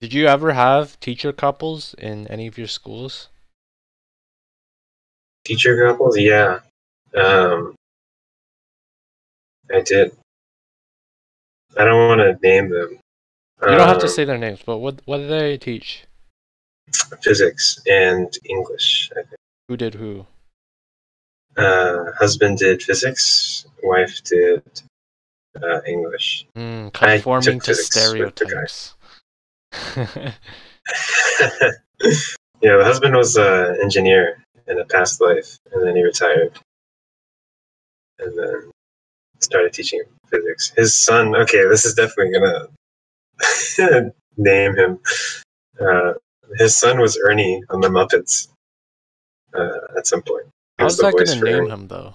Did you ever have teacher couples in any of your schools? Teacher couples? Yeah. I did. I don't want to name them. You don't have to say their names, but what did they teach? Physics and English, I think. Who did who? Husband did physics, wife did English. I Conforming took to physics with the guy. stereotypes. Yeah, the husband was an engineer in a past life, and then he retired, and then started teaching physics. His son, okay, this is definitely gonna name him. His son was Ernie on the Muppets at some point. He was How's the that voice gonna for name Ernie. him though?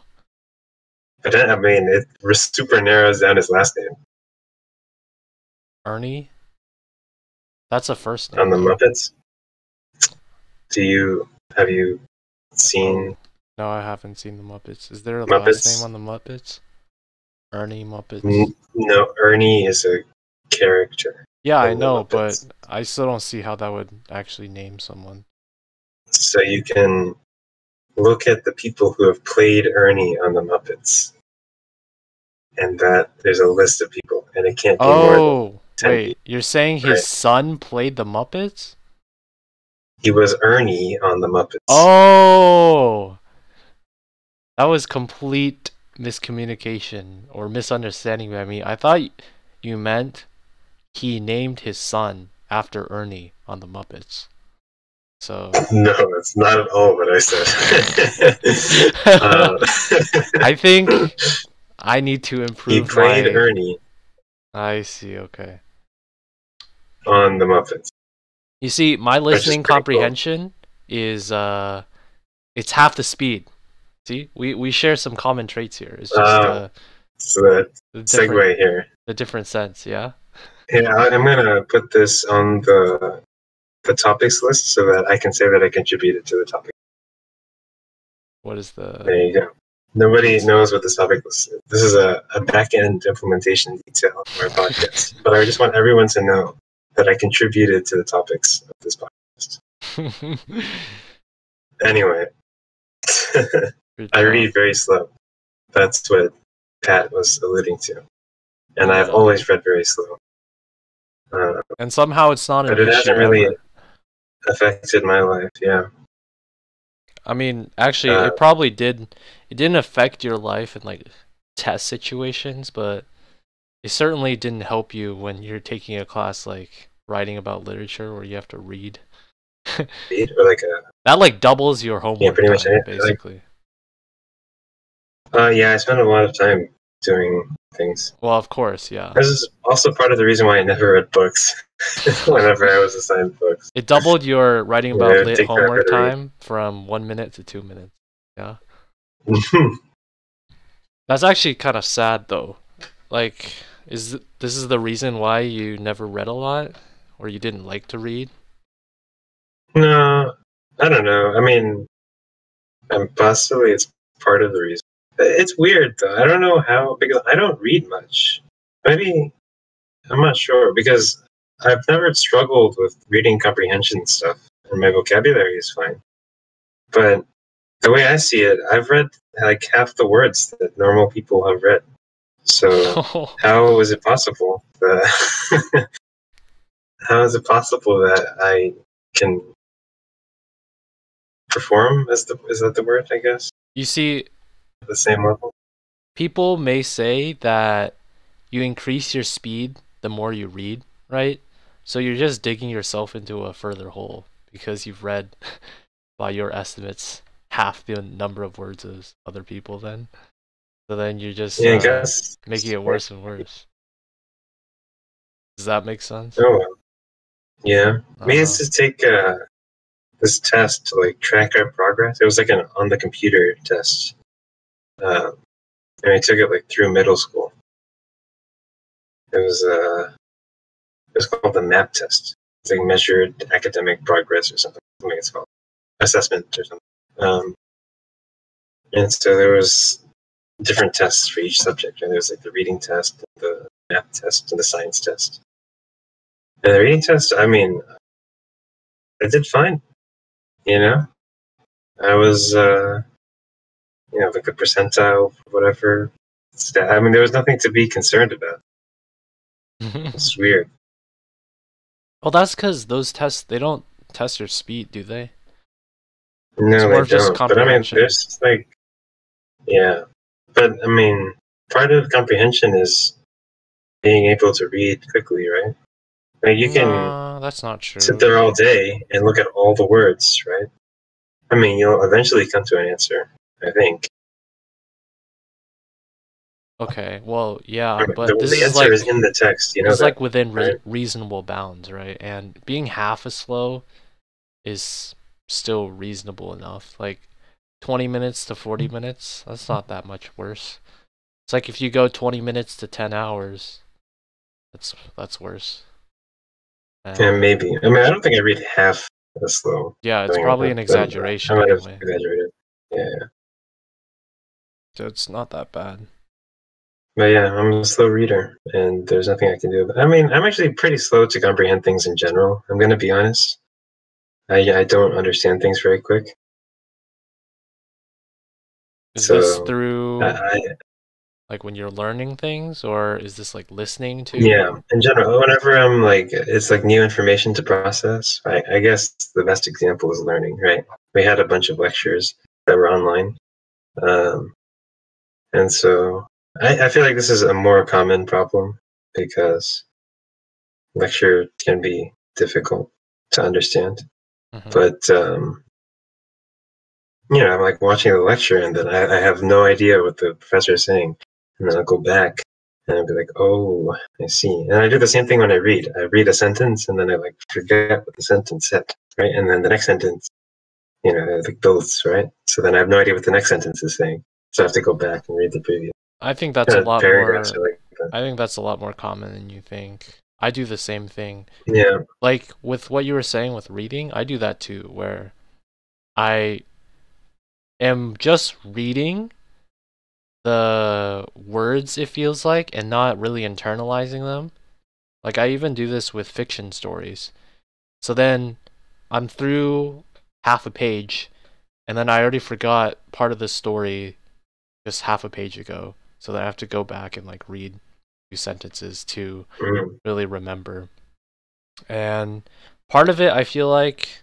But I mean, it super narrows down his last name Ernie? That's a first on name the though. Muppets. Have you seen No, I haven't seen the Muppets. Is there a last name Muppets? on the Muppets? Ernie Muppets. No, Ernie is a character Yeah, I in the know, but Muppets. I still don't see how that would actually name someone. So you can look at the people who have played Ernie on the Muppets, and that there's a list of people, and it can't be more than Oh, 10 wait, people. you're saying his Right? son played the Muppets? He was Ernie on the Muppets. Oh, that was complete miscommunication or misunderstanding by me. I thought you meant he named his son after Ernie on the Muppets. So No, that's not at all what I said. I think I need to He improve played my. Ernie I see, okay. on the Muppets, You see, my which is listening pretty cool. comprehension is it's half the speed. See? We share some common traits here. It's just So the the different segue here. the different sense, yeah? Yeah, I'm gonna put this on the topics list so that I can say that I contributed to the topic. What is the There you go. Nobody knows what this topic was. This is a back-end implementation detail of our podcast. But I just want everyone to know that I contributed to the topics of this podcast. Anyway, Good I job. read very slow. That's what Pat was alluding to. And I've Yeah. always read very slow. And somehow it's not an But it issue hasn't really ever. affected my life, yeah. I mean, actually, it probably did. It didn't affect your life in like test situations, but it certainly didn't help you when you're taking a class like writing about literature where you have to read. Read or like a That like doubles your yeah, homework pretty much time, like basically. yeah, I spent a lot of time doing things. Well, of course, yeah. This is also part of the reason why I never read books whenever I was assigned books. It doubled your writing Yeah, about it would lit take forever homework to read. time from 1 minute to 2 minutes. Yeah. That's actually kind of sad though. Like, this is the reason why you never read a lot, or you didn't like to read? No, I don't know. I mean, possibly it's part of the reason. It's weird though. I don't know how because I don't read much. Maybe I'm not sure because I've never struggled with reading comprehension stuff, and my vocabulary is fine. But the way I see it, I've read like half the words that normal people have read. So how is it possible that how is it possible that I can perform is that the word, I guess? You see, At the same level? people may say that you increase your speed the more you read, right? So you're just digging yourself into a further hole because you've read, by your estimates, half the number of words as other people then. So then you're just Yeah, I guess. making it worse and worse. Does that make sense? Oh well. Yeah. We used Uh-huh. to take this test to like track our progress. It was like an on the computer test. And I took it like through middle school. It was called the MAP test. It's like measured academic progress or something. Something it's called. Assessment or something. And so there was different tests for each subject. And there was like the reading test, the math test, and the science test. And the reading test, I mean, I did fine. You know, I was, like a percentile, whatever. I mean, there was nothing to be concerned about. It's weird. Well, that's because those tests, they don't test your speed, do they? It's No, more they of just don't. But I mean, comprehension. there's like, yeah. But I mean, part of comprehension is being able to read quickly, right? Like you can No, that's not sit true. there all day and look at all the words, right? I mean, you'll eventually come to an answer, I think. Okay, well, yeah, but The answer is in the text, you this know is that, like within right? reasonable bounds, right? And being half as slow is still reasonable enough. Like 20 minutes to 40 minutes, that's not that much worse. It's like if you go 20 minutes to 10 hours, that's worse. Yeah, And maybe. I mean, I don't think I read half as slow yeah, it's doing all probably that, an but I exaggeration might have anyway. exaggerated. Yeah. So it's not that bad. But yeah, I'm a slow reader, and there's nothing I can do. I mean, I'm actually pretty slow to comprehend things in general. I'm gonna be honest. I don't understand things very quick. Is this So, through I like when you're learning things, or is this like listening to? yeah, in general, whenever I'm like, it's like new information to process. I guess the best example is learning, right? We had a bunch of lectures that were online, um, and so I feel like this is a more common problem because lecture can be difficult to understand. Mm-hmm. But I'm like watching the lecture, and then I have no idea what the professor is saying, and then I'll go back and I'll be like, "Oh, I see." And I do the same thing when I read. I read a sentence, and then I like forget what the sentence said, right? And then the next sentence, it like builds, right? So then I have no idea what the next sentence is saying, so I have to go back and read the previous I think that's a lot paragraphs. more. Are like that. I think that's a lot more common than you think. I do the same thing. Yeah, Like with what you were saying with reading, I do that too, where I am just reading the words, it feels like, and not really internalizing them. Like I even do this with fiction stories. So then I'm through half a page, and then I already forgot part of the story just half a page ago. So then I have to go back and like read a few sentences to mm, really remember. And part of it I feel like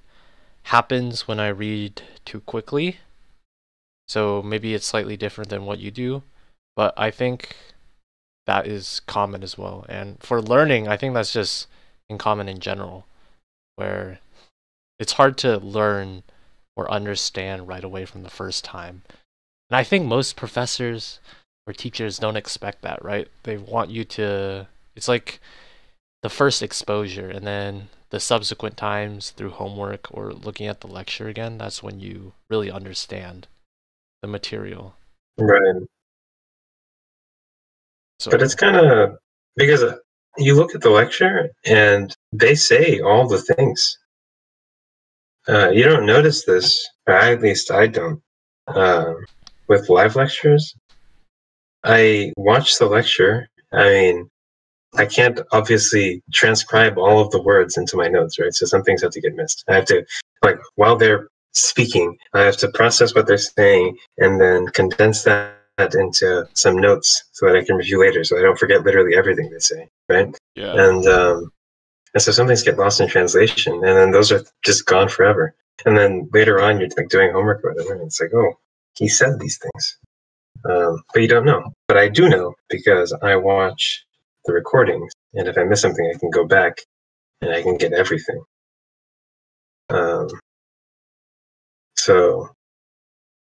happens when I read too quickly. So maybe it's slightly different than what you do, but I think that is common as well. And for learning, I think that's just in common in general, where it's hard to learn or understand right away from the first time. And I think most professors or teachers don't expect that, right? They want you to, it's like the first exposure, and then the subsequent times through homework or looking at the lecture again, that's when you really understand the material. right. But it's So, kind of because you look at the lecture and they say all the things. You don't notice this, or at least I don't. With live lectures, I watch the lecture. I mean, I can't obviously transcribe all of the words into my notes, right? So some things have to get missed. I have to, like, while they're speaking, I have to process what they're saying and then condense that into some notes so that I can review later, so I don't forget literally everything they say, right? yeah. And so some things get lost in translation, and then those are just gone forever. And then later on, you're like doing homework or whatever, and it's like, oh, he said these things, but you don't know. But I do know because I watch the recordings, and if I miss something, I can go back and I can get everything. Um, so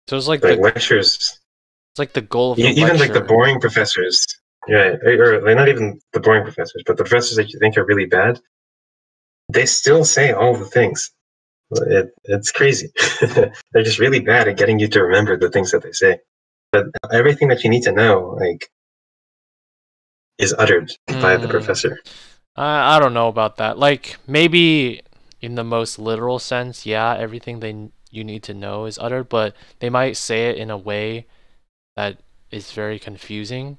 So like lectures, it's like the goal of the even like the lecture. boring professors, yeah, or like not even the boring professors, but the professors that you think are really bad, they still say all the things. It's crazy. They're just really bad at getting you to remember the things that they say. But everything that you need to know, like, is uttered by the Hmm. professor. I don't know about that. Like maybe in the most literal sense, yeah, everything you need to know is uttered, but they might say it in a way that is very confusing.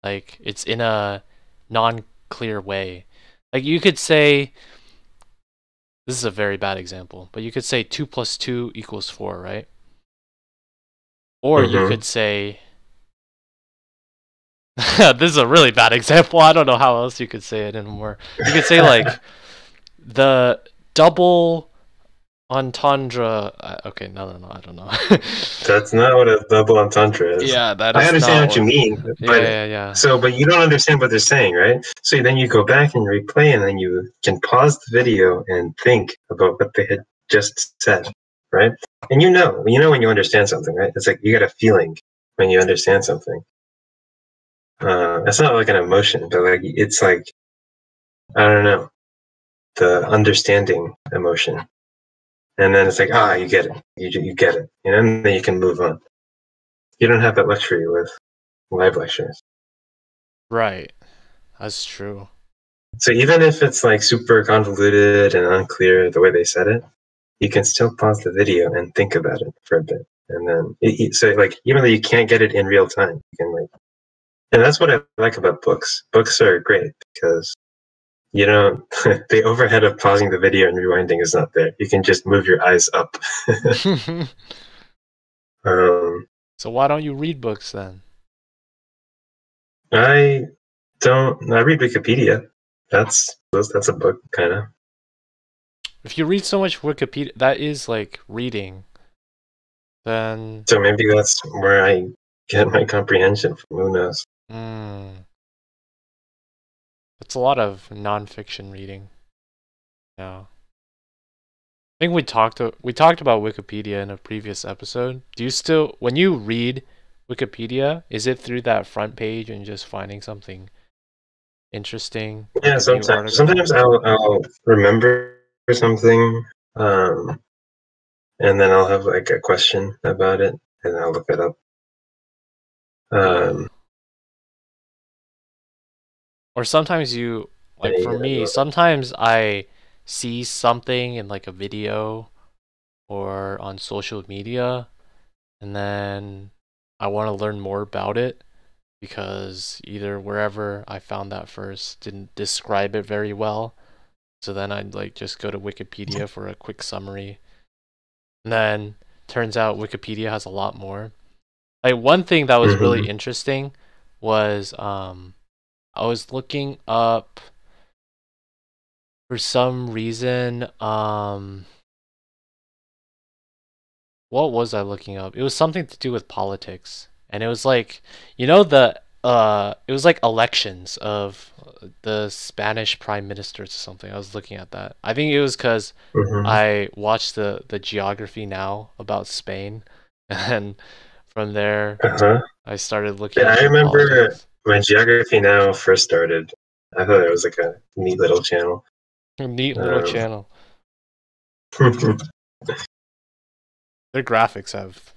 Like it's in a non-clear way. Like you could say, this is a very bad example, but you could say 2 plus 2 equals 4, right? Or you Mm-hmm. could say, this is a really bad example. I don't know how else you could say it anymore. You could say like the double entendre. Okay, no, I don't know. That's not what a double entendre is. Yeah, that I is understand not what you what. mean, but Yeah. but you don't understand what they're saying, right? So then you go back and replay, and then you can pause the video and think about what they had just said, right? And you know when you understand something, right? It's like you get a feeling when you understand something. It's not like an emotion, but like it's like I don't know, the understanding emotion, and then it's like you get it, you get it, and then you can move on. You don't have that luxury with live lectures. Right. That's true. So even if it's like super convoluted and unclear the way they said it, you can still pause the video and think about it for a bit. And then, so like, even though you can't get it in real time, you can like, and that's what I like about books. Books are great because you don't, the overhead of pausing the video and rewinding is not there. You can just move your eyes up. um, So why don't you read books then? I I read Wikipedia. That's a book, kind of. If you read so much Wikipedia, that is like reading. Then. So maybe that's where I get my comprehension from. Who knows? It's a lot of non-fiction reading. Yeah. I think we talked about Wikipedia in a previous episode. Do you still, when you read Wikipedia, is it through that front page and just finding something interesting? Yeah, Like a new sometimes. article? Sometimes I'll remember something, and then I'll have like a question about it, and I'll look it up. Yeah. Um, Or sometimes you, like for me, yeah, sometimes I see something in like a video or on social media, and then I want to learn more about it because either wherever I found that first didn't describe it very well. So then I'd like just go to Wikipedia for a quick summary. And then turns out Wikipedia has a lot more. Like one thing that was really interesting was I was looking up for some reason what was I looking up? It was something to do with politics. And it was like, it was like elections of the Spanish prime ministers or something. I was looking at that. I think it was because I watched the Geography Now about Spain, and from there I started looking Yeah, I into remember politics. when Geography Now first started. I thought it was like a neat little channel. A neat little channel. Um, Their graphics have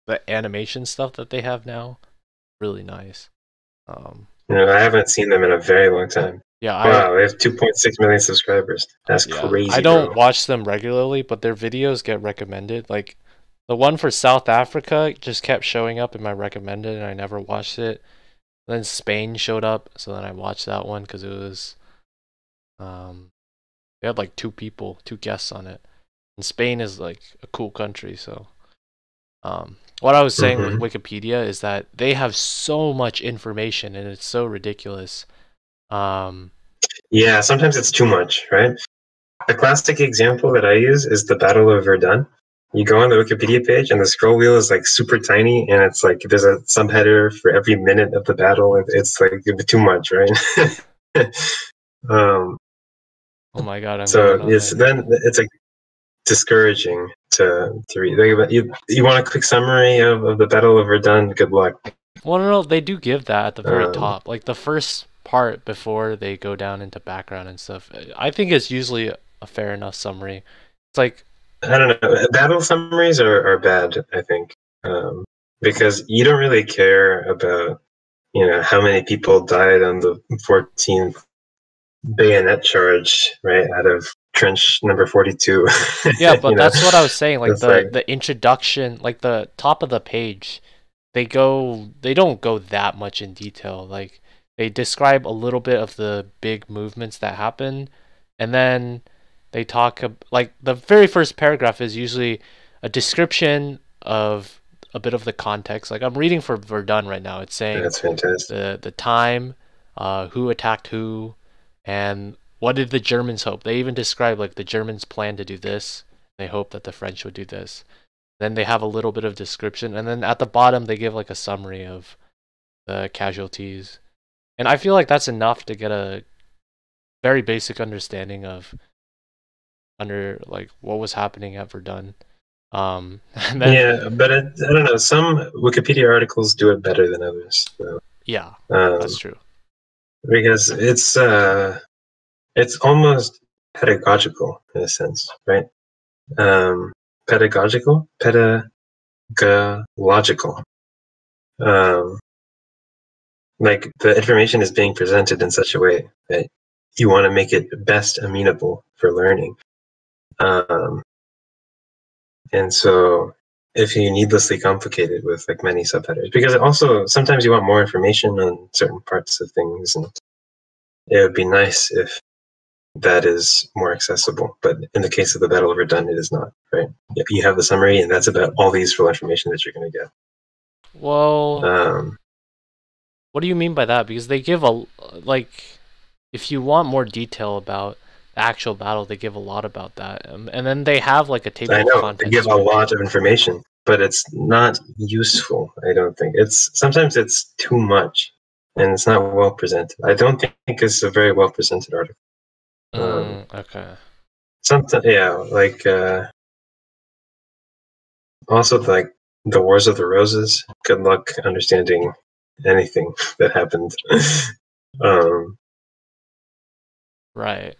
the animation stuff that they have now, really nice. I haven't seen them in a very long time. Yeah, Wow, they have 2.6 million subscribers. That's I crazy, don't bro. watch them regularly, but their videos get recommended. Like the one for South Africa just kept showing up in my recommended, and I never watched it. Then Spain showed up, so then I watched that one because it was they had like two guests on it, and Spain is like a cool country. So what I was saying with Wikipedia is that they have so much information, and it's so ridiculous. Yeah, sometimes it's too much, right? A classic example that I use is the Battle of Verdun. You go on the Wikipedia page, and the scroll wheel is like super tiny, and it's like there's a subheader for every minute of the battle. It's like too much, right? Oh my god, I'm So going on there now. it's like discouraging to read. Like, you want a quick summary of the Battle of Verdun? Good luck. Well, no, they do give that at the very Um, top, like the first part before they go down into background and stuff. I think it's usually a fair enough summary. It's like, I don't know. Battle summaries are bad, I think, because you don't really care about how many people died on the 14th bayonet charge, right, out of trench number 42. yeah, but that's what I was saying. Like It's like the introduction, like the top of the page, they don't go that much in detail. Like they describe a little bit of the big movements that happen, and then they talk like the very first paragraph is usually a description of a bit of the context. Like I'm reading for Verdun right now. It's saying That's fantastic. the time, who attacked who, and what did the Germans hope. They even describe like the Germans plan to do this. They hope that the French would do this. Then they have a little bit of description, and then at the bottom they give like a summary of the casualties. And I feel like that's enough to get a very basic understanding of like what was happening at Verdun. And then Yeah, but I don't know. Some Wikipedia articles do it better than others. So, yeah, that's true. because it's almost pedagogical in a sense, right? Pedagogical, pedagogical. Like the information is being presented in such a way that you want to make it best amenable for learning. And so if you needlessly complicate it with like many subheaders, because also sometimes you want more information on certain parts of things, and it would be nice if that is more accessible. But in the case of the Battle of Verdun, it is not, right? You have the summary, and that's about all the useful information that you're going to get. Well, what do you mean by that? Because they give like, if you want more detail about the actual battle, they give a lot about that, and then they have like a table I of know contents. they give a lot of information, but it's not useful. I don't think sometimes it's too much, and it's not well presented. I don't think it's a very well presented article. Okay. Something, yeah, like also like the Wars of the Roses. Good luck understanding anything that happened. Right.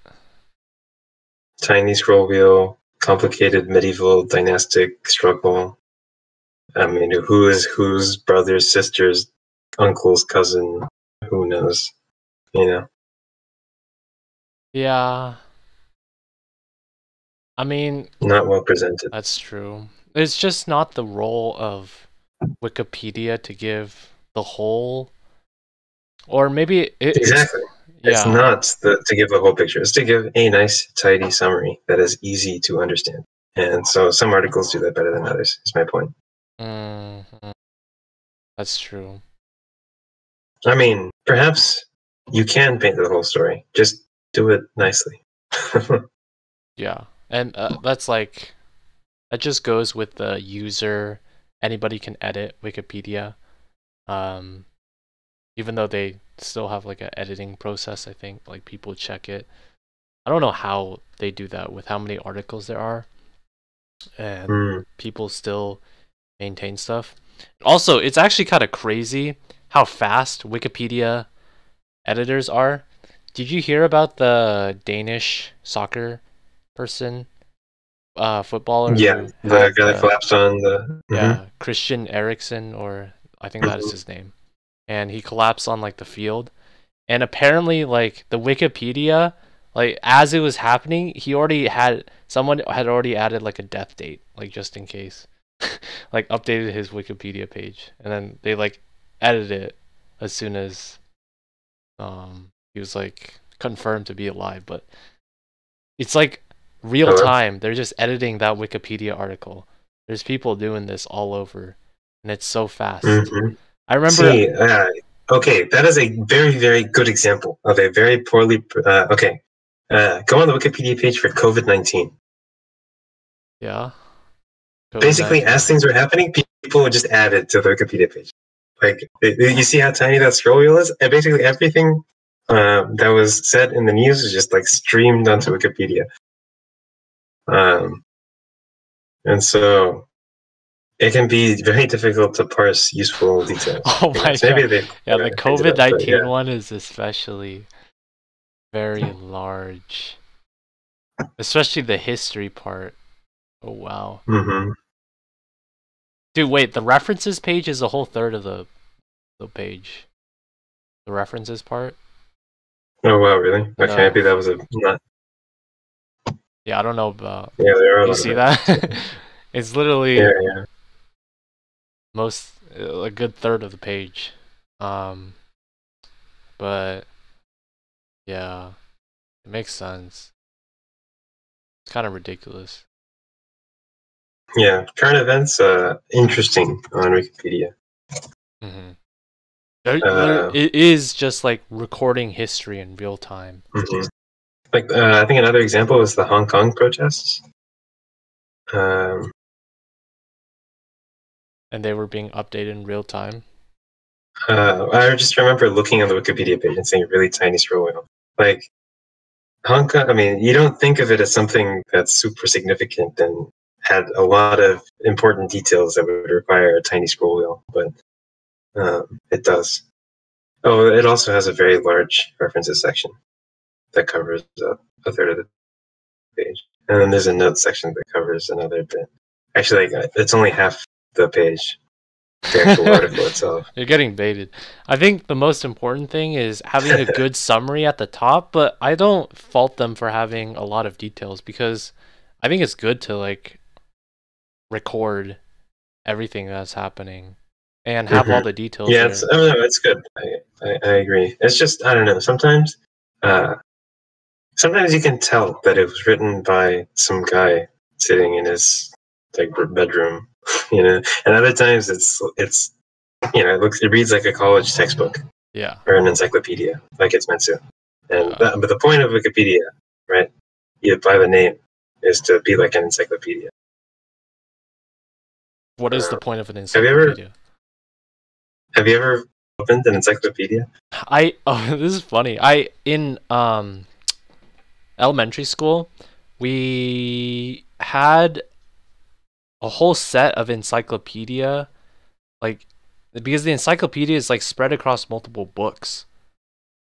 Tiny scroll wheel, complicated medieval dynastic struggle. I mean, who is whose brother's sister's uncle's cousin? Who knows? You know. Yeah. I mean, Not well presented. that's true. It's just not the role of Wikipedia to give the whole, or maybe Exactly. It's not to give the whole picture. It's to give a nice, tidy summary that is easy to understand. And so some articles do that better than others. Is my point. That's true. I mean, perhaps you can paint the whole story. Just do it nicely. Yeah, and that's like, that just goes with the user. Anybody can edit Wikipedia, even though they still have like an editing process. I think like people check it. I don't know how they do that with how many articles there are, and people still maintain stuff. Also, it's actually kind of crazy how fast Wikipedia editors are. Did you hear about the Danish soccer person, footballer? Yeah, the guy that collapsed on the. Yeah, Christian Eriksen, or I think that is his name, and he collapsed on like the field, and apparently like the Wikipedia, like as it was happening, someone had already added like a death date, like just in case, like updated his Wikipedia page, and then they like edited it as soon as he was like confirmed to be alive. But it's like real time. They're just editing that Wikipedia article. There's people doing this all over, and it's so fast. I remember. See, okay, that is a very, very good example of a very poorly. Okay, go on the Wikipedia page for COVID-19. Yeah. Basically, as things were happening, people would just add it to the Wikipedia page. Like, you see how tiny that scroll wheel is? And basically, everything that was said in the news is just like streamed onto Wikipedia. And so it can be very difficult to parse useful details. Oh my god! Yeah, the COVID-19 one is especially very large, especially the history part. Oh wow. Dude, wait, the references page is a whole third of the page. The references part. Oh wow, really? Okay, maybe that was not. Yeah, I don't know about. Yeah, there are. You see that? It's literally a good third of the page. but yeah, it makes sense. It's kind of ridiculous. Yeah, current events, interesting on Wikipedia. Mm-hmm. Uh, It is just like recording history in real time. mhm. Like, I think another example is the Hong Kong protests. Um, And they were being updated in real time. I just remember looking on the Wikipedia page and seeing a really tiny scroll wheel. Like, Hong Kong, I mean, you don't think of it as something that's super significant and had a lot of important details that would require a tiny scroll wheel, but it does. Oh, it also has a very large references section that covers a third of the page. And then there's a notes section that covers another bit. Actually, like, it's only half the page, the actual article itself. You're getting baited. I think the most important thing is having a good summary at the top, but I don't fault them for having a lot of details because I think it's good to like record everything that's happening and have all the details Yeah, there. I don't know, it's good. I agree. It's just, I don't know, uh, sometimes you can tell that it was written by some guy sitting in his like bedroom, you know, and other times it's it reads like a college textbook Yeah. or an encyclopedia, like it's meant to. But the point of Wikipedia, right, by the name, is to be like an encyclopedia. What is the point of an Have you ever encyclopedia? opened an encyclopedia? This is funny. In elementary school, we had a whole set of encyclopedia, like because the encyclopedia is like spread across multiple books.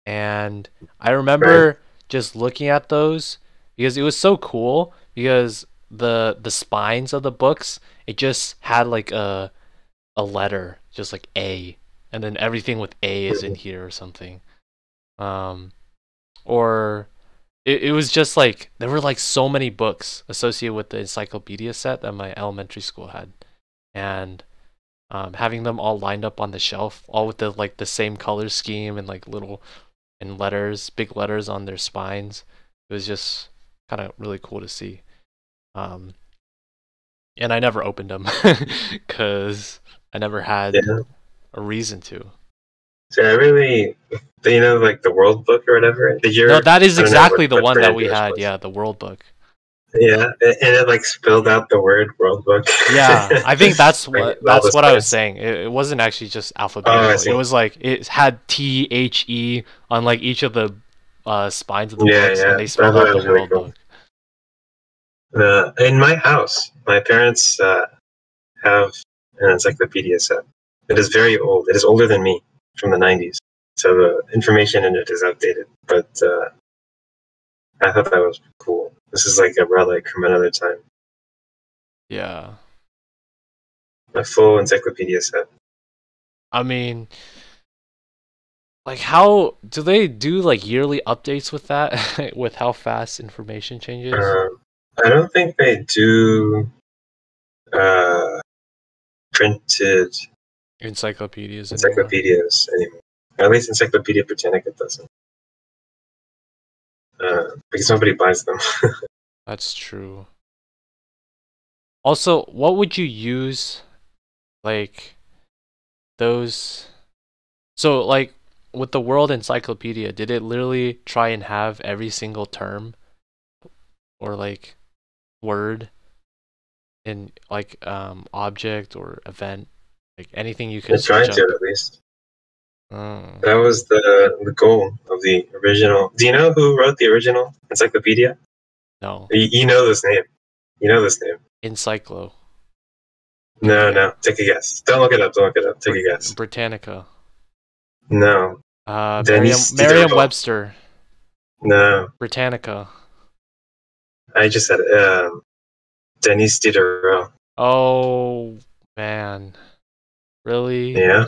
And I remember Right. just looking at those because it was so cool because the spines of the books, it just had like a letter, just like A, and then everything with A is in here or something. Um or it was just like there were like so many books associated with the encyclopedia set that my elementary school had. And having them all lined up on the shelf, all with the like the same color scheme and like little and letters, big letters on their spines. It was just kind of really cool to see. Um, and I never opened them because I never had Yeah. a reason to. So I really, like the World Book or whatever. Did you? No, that is I don't know exactly the what one that brand we yours had. was. Yeah, the World Book. Yeah, and it like spelled out the word World Book. Yeah, I think that's Like, what all the I was spines. saying. It wasn't actually just Oh, I alphabetical. It see. was like it had THE on like each of the spines of the Yeah, books, yeah. and they I spelled thought out it the was really World cool. Book. In my house, my parents have an encyclopedia set. It is very old. It is older than me, from the 90s. So the information in it is outdated. But I thought that was cool. This is like a relic from another time. Yeah. A full encyclopedia set. I mean, like how do they do like yearly updates with that with how fast information changes? I don't think they do uh, printed Encyclopedias anymore. encyclopedias anymore. At least Encyclopedia Britannica doesn't, because nobody buys them. That's true. Also, what would you use like those so like with the World Encyclopedia, did it literally try and have every single term or like word in like object or event, like anything you They could search tried to, up? at least. Oh, That was the goal of the original. Do you know who wrote the original encyclopedia? no. You know this name. You know this name. Encyclopedia. No, no. Take a guess. Don't look it up. Don't look it up. Take a guess. Britannica. No. Denis Diderot. Merriam-Webster. No. Britannica. I just said Denis Diderot. Oh man, really? Yeah,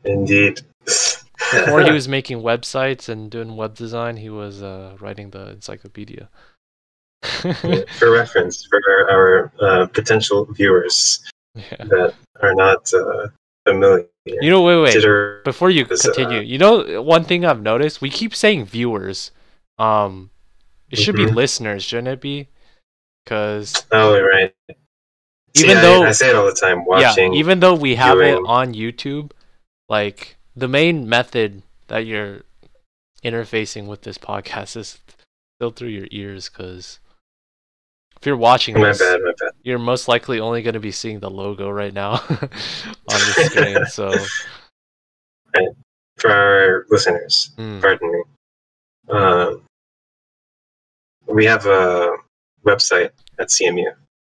indeed. Before he was making websites and doing web design, he was writing the encyclopedia. Yeah, for reference, for our potential viewers Yeah. that are not familiar. You know, wait. Diderot Before you is, continue, you know, one thing I've noticed, we keep saying viewers. It should be mhm. listeners, shouldn't it be? Because Oh, right. See, even I though, say it all the time. yeah, Watching, even though we have it viewing. on YouTube, like the main method that you're interfacing with this podcast is still through your ears. Because if you're watching My this, bad. you're most likely only going to be seeing the logo right now on the screen. So, Right. For our listeners, pardon me. We have a website at CMU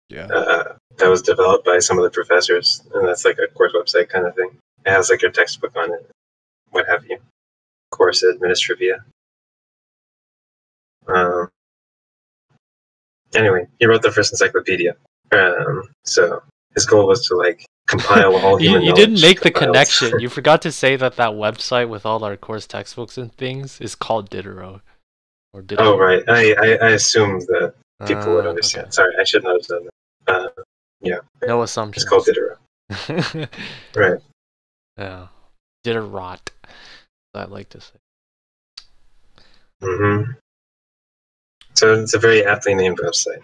yeah. that was developed by some of the professors, and that's like a course website kind of thing. It has like your textbook on it, what have you, course administrivia. Anyway, he wrote the first encyclopedia. So his goal was to like compile all human You knowledge. didn't make the compiled. connection. You forgot to say that website with all our course textbooks and things is called Diderot. Or Diderot. Oh, right. I assumed that people would understand. Okay. Sorry, I should not have done that. Yeah. No assumptions. It's called Diderot. Right. Yeah. Diderot, I like to say. Mm-hmm. So it's a very aptly named website.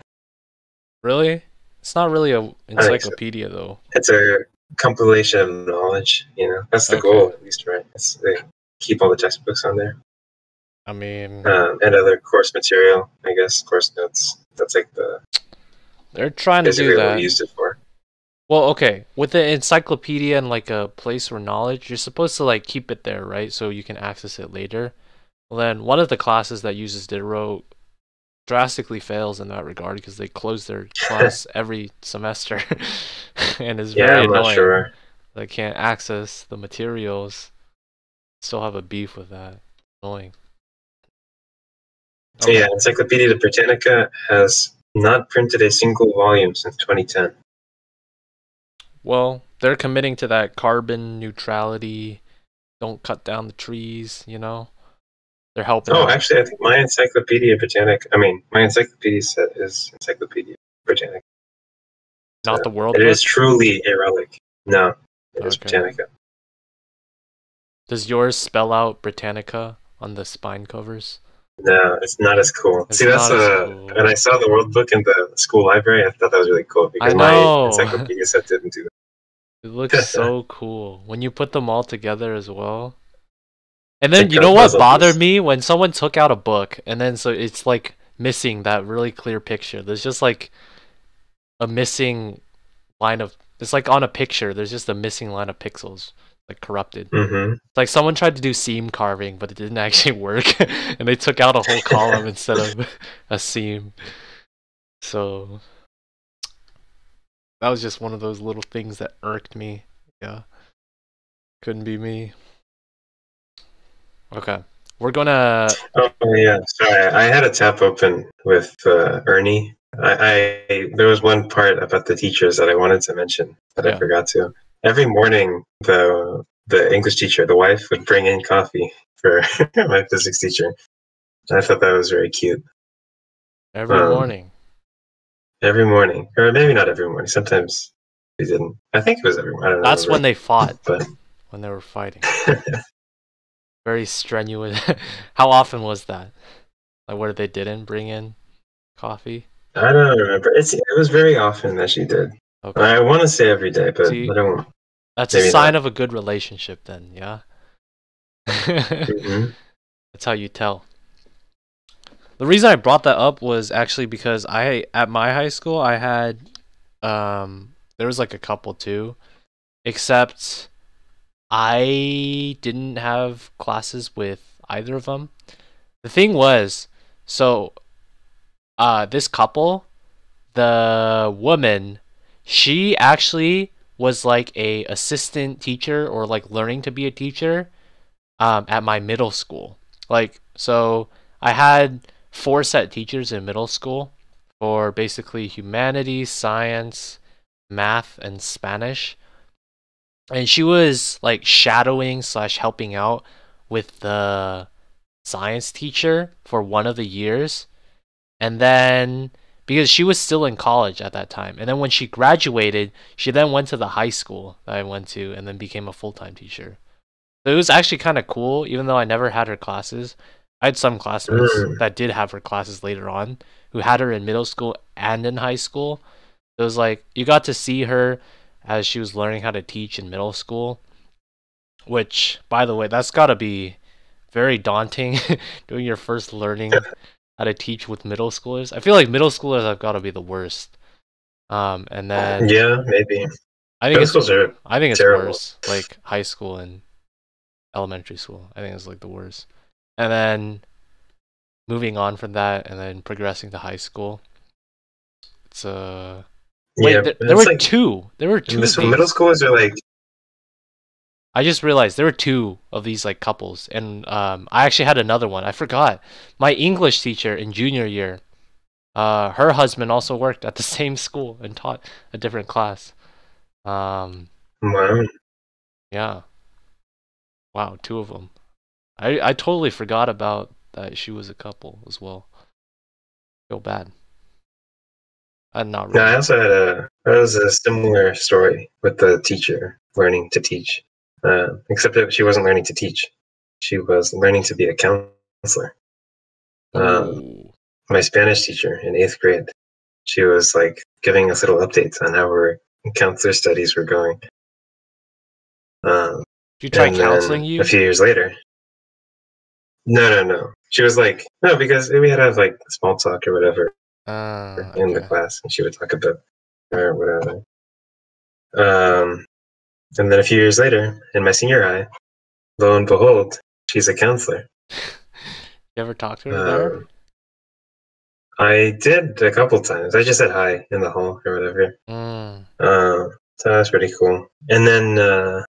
Really? It's not really an encyclopedia, though. It's a compilation of knowledge, you know? That's the goal, at least, right? They keep all the textbooks on there. I mean... and other course material, I guess, course notes. That's like the... They're trying to do that. What we used it for. Well, okay. With the encyclopedia and like a place for knowledge, you're supposed to like keep it there, right? So you can access it later. Well, then one of the classes that uses Diderot drastically fails in that regard because they close their class every semester and it's very annoying. Not sure. They can't access the materials. Still have a beef with that. Annoying. Okay. So yeah, Encyclopedia Britannica has not printed a single volume since 2010. Well, they're committing to that carbon neutrality, don't cut down the trees, you know? They're helping out. Actually, I think my Encyclopedia Britannica, my encyclopedia set is Encyclopedia Britannica. Not the world book? It is truly a relic. No, it is Britannica. Does yours spell out Britannica on the spine covers? No, it's not as cool. See, that's cool. When I saw the world book in the school library, I thought that was really cool because my encyclopedia set didn't do that. It looks so cool when you put them all together as well. And then you know what bothered me? When someone took out a book and then so it's like missing that really clear picture. There's just like a missing line of, it's like on a picture, there's just a missing line of pixels, like corrupted. Mm-hmm. It's like someone tried to do seam carving, but it didn't actually work. And they took out a whole column instead of a seam. So that was just one of those little things that irked me. Yeah. Couldn't be me. Okay. We're gonna... Oh, yeah. Sorry. I had a tab open with Ernie. There was one part about the teachers that I wanted to mention that I forgot to. Every morning, the English teacher, the wife, would bring in coffee for my physics teacher. I thought that was very cute. Every morning? Every morning. Or maybe not every morning. Sometimes they didn't. I think it was every morning. I don't know. That's when they fought. When they were fighting. Very strenuous. How often was that? Like where they didn't bring in coffee? I don't remember. It was very often that she did. Okay. I want to say every day, but I don't. That's a sign of a good relationship then, yeah? Mm-hmm. That's how you tell. The reason I brought that up was actually because at my high school I had there was like a couple too, except I didn't have classes with either of them. The thing was, so this couple, the woman, she actually was like a assistant teacher or like learning to be a teacher at my middle school. Like, so I had 4 set teachers in middle school for basically humanities, science, math, and Spanish. And she was like shadowing / helping out with the science teacher for one of the years. And then because she was still in college at that time. And then when she graduated, she then went to the high school that I went to and then became a full-time teacher. So it was actually kind of cool, even though I never had her classes. I had some classmates that did have her classes later on who had her in middle school and in high school. It was like you got to see her as she was learning how to teach in middle school, which, by the way, that's got to be very daunting doing your first learning how to teach with middle schoolers. I feel like middle schoolers have got to be the worst. And then Yeah, maybe. I think Middle it's schools are terrible. worse, like high school and elementary school. I think it's like the worst. And then moving on from that, and then progressing to high school. It's wait, Yeah, there were like, two. There were two of so middle these. schoolers are like, I just realized there were two of these like couples, and I actually had another one. I forgot. My English teacher in junior year, her husband also worked at the same school and taught a different class. wow. Yeah. Wow, two of them. I totally forgot about that she was a couple as well. Feel bad. Not No, I really. also had that was a similar story with the teacher learning to teach. Except that she wasn't learning to teach. She was learning to be a counselor. Oh. My Spanish teacher in 8th grade, she was like giving us little updates on how her counselor studies were going. Did you try And counseling then you? a few years later, no. She was like, no, because we had to have like small talk or whatever in the Okay. class, and she would talk about or whatever. And then a few years later, in my senior high, lo and behold, she's a counselor. You ever talk to her there? I did a couple times. I just said hi in the hall or whatever. Mm. So that was pretty cool. And then I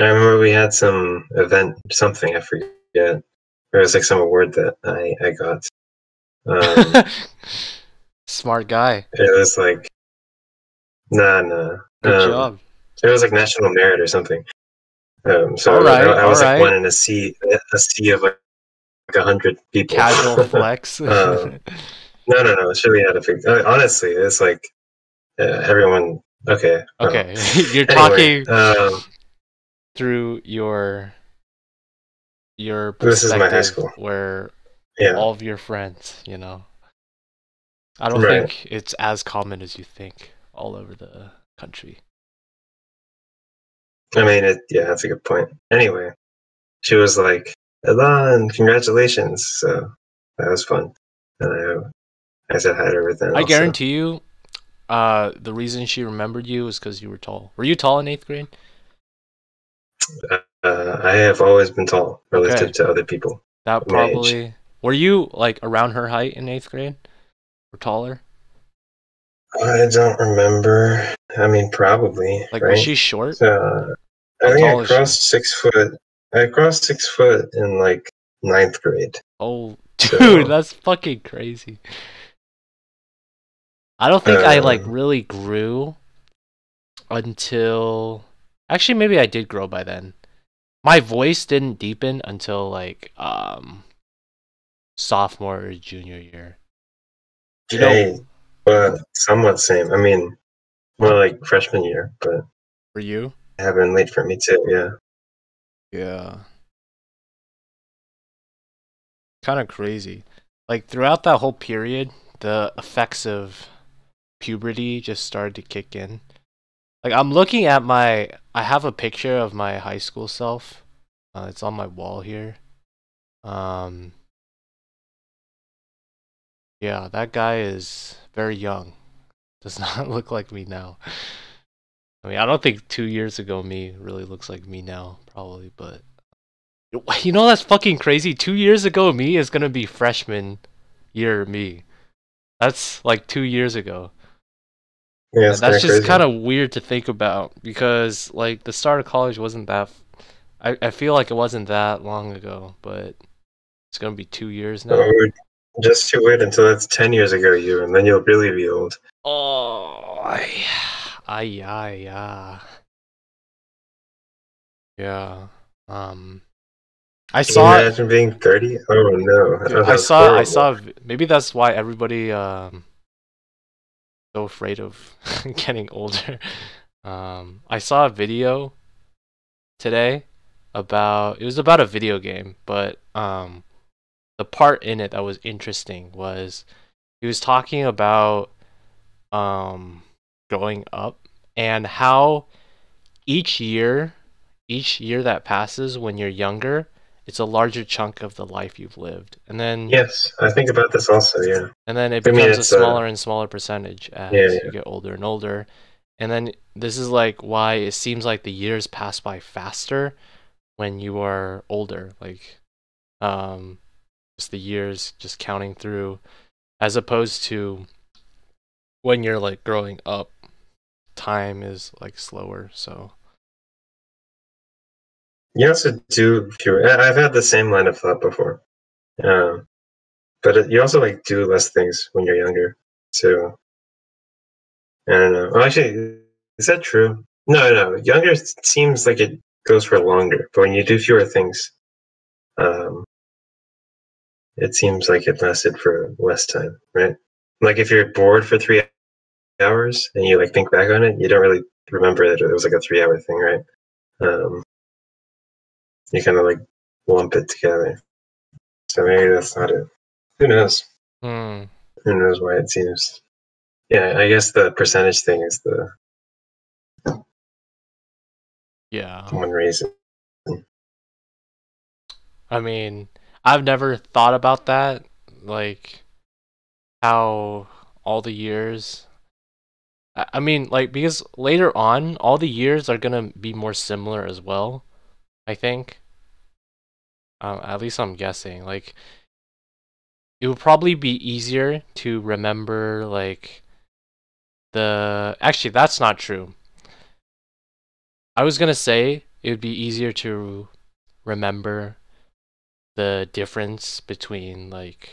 remember we had some event, something I forget. There was like some award that I got. Smart guy. It was like nah. Good job. It was like national merit or something. So All right, I all was like one right. in a sea of like 100 people. Casual flex. No. It's really had a big. Honestly, it's like everyone. Okay. Okay, you're Anyway, talking through your this is my high perspective school. where Yeah. all of your friends, I don't Right. think it's as common as you think all over the country. I mean, yeah, that's a good point. Anyway, she was like, Elan, congratulations. So that was fun. And I said hi to her then I also. guarantee you, the reason she remembered you is because you were tall. Were you tall in 8th grade? I have always been tall relative Okay. to other people That my age. probably. Were you like around her height in 8th grade? Or taller? I don't remember. I mean, probably, Like, was right? she short? So, How I think I tall is she? crossed 6 foot. I crossed 6 foot in like 9th grade. Oh, So, dude, that's fucking crazy. I don't think I like um, really grew until. Actually, maybe I did grow by then. My voice didn't deepen until like sophomore or junior year. You hey, know, but somewhat same. I mean, more like freshman year, but for you? it happened late for me too. Yeah. Yeah. Kind of crazy. Like throughout that whole period, the effects of puberty just started to kick in. Like I'm looking at I have a picture of my high school self. It's on my wall here. Um, yeah, that guy is very young. Does not look like me now. I mean, I don't think 2 years ago me really looks like me now, probably, but that's fucking crazy. 2 years ago me is gonna be freshman year me. That's like 2 years ago. Yeah, And it's kind that's of just crazy. kind of weird to think about because like the start of college wasn't that. I feel like it wasn't that long ago, but it's gonna be 2 years now. Or just you wait until it's 10 years ago, you, and then you'll really be old. Oh, yeah. Yeah. I Can you saw imagine being 30? Oh no, dude, oh, that I was saw I horrible. saw maybe that's why everybody so afraid of getting older. I saw a video today about it was about a video game, but the part in it that was interesting was he was talking about um growing up and how each year each year that passes when you're younger, it's a larger chunk of the life you've lived. Yes, I think about this also. Yeah, And then it I mean becomes a it's smaller and smaller percentage yeah, as you get older and older. And then this is like why it seems like the years pass by faster when you are older. Like um just the years just counting through as opposed to when you're like growing up, time is like slower. So you also do fewer. I've had the same line of thought before, um, but you also like do less things when you're younger. So I don't know. Well, actually, is that true? No, no. Younger seems like it goes for longer, but when you do fewer things, um, it seems like it lasted for less time, right? Like if you're bored for 3 hours and you like think back on it, you don't really remember that it was like a 3 hour thing, right? Um, you kind of like lump it together. So maybe that's not it. Who knows? hmm, Who knows why it seems? Yeah, I guess the percentage thing is the yeah. one reason. I mean, I've never thought about that, like how all the years I mean, like because later on, all the years are gonna be more similar as well. I think. At least I'm guessing. Like, it would probably be easier to remember like the. Actually, that's not true. I was gonna say it would be easier to remember the difference between like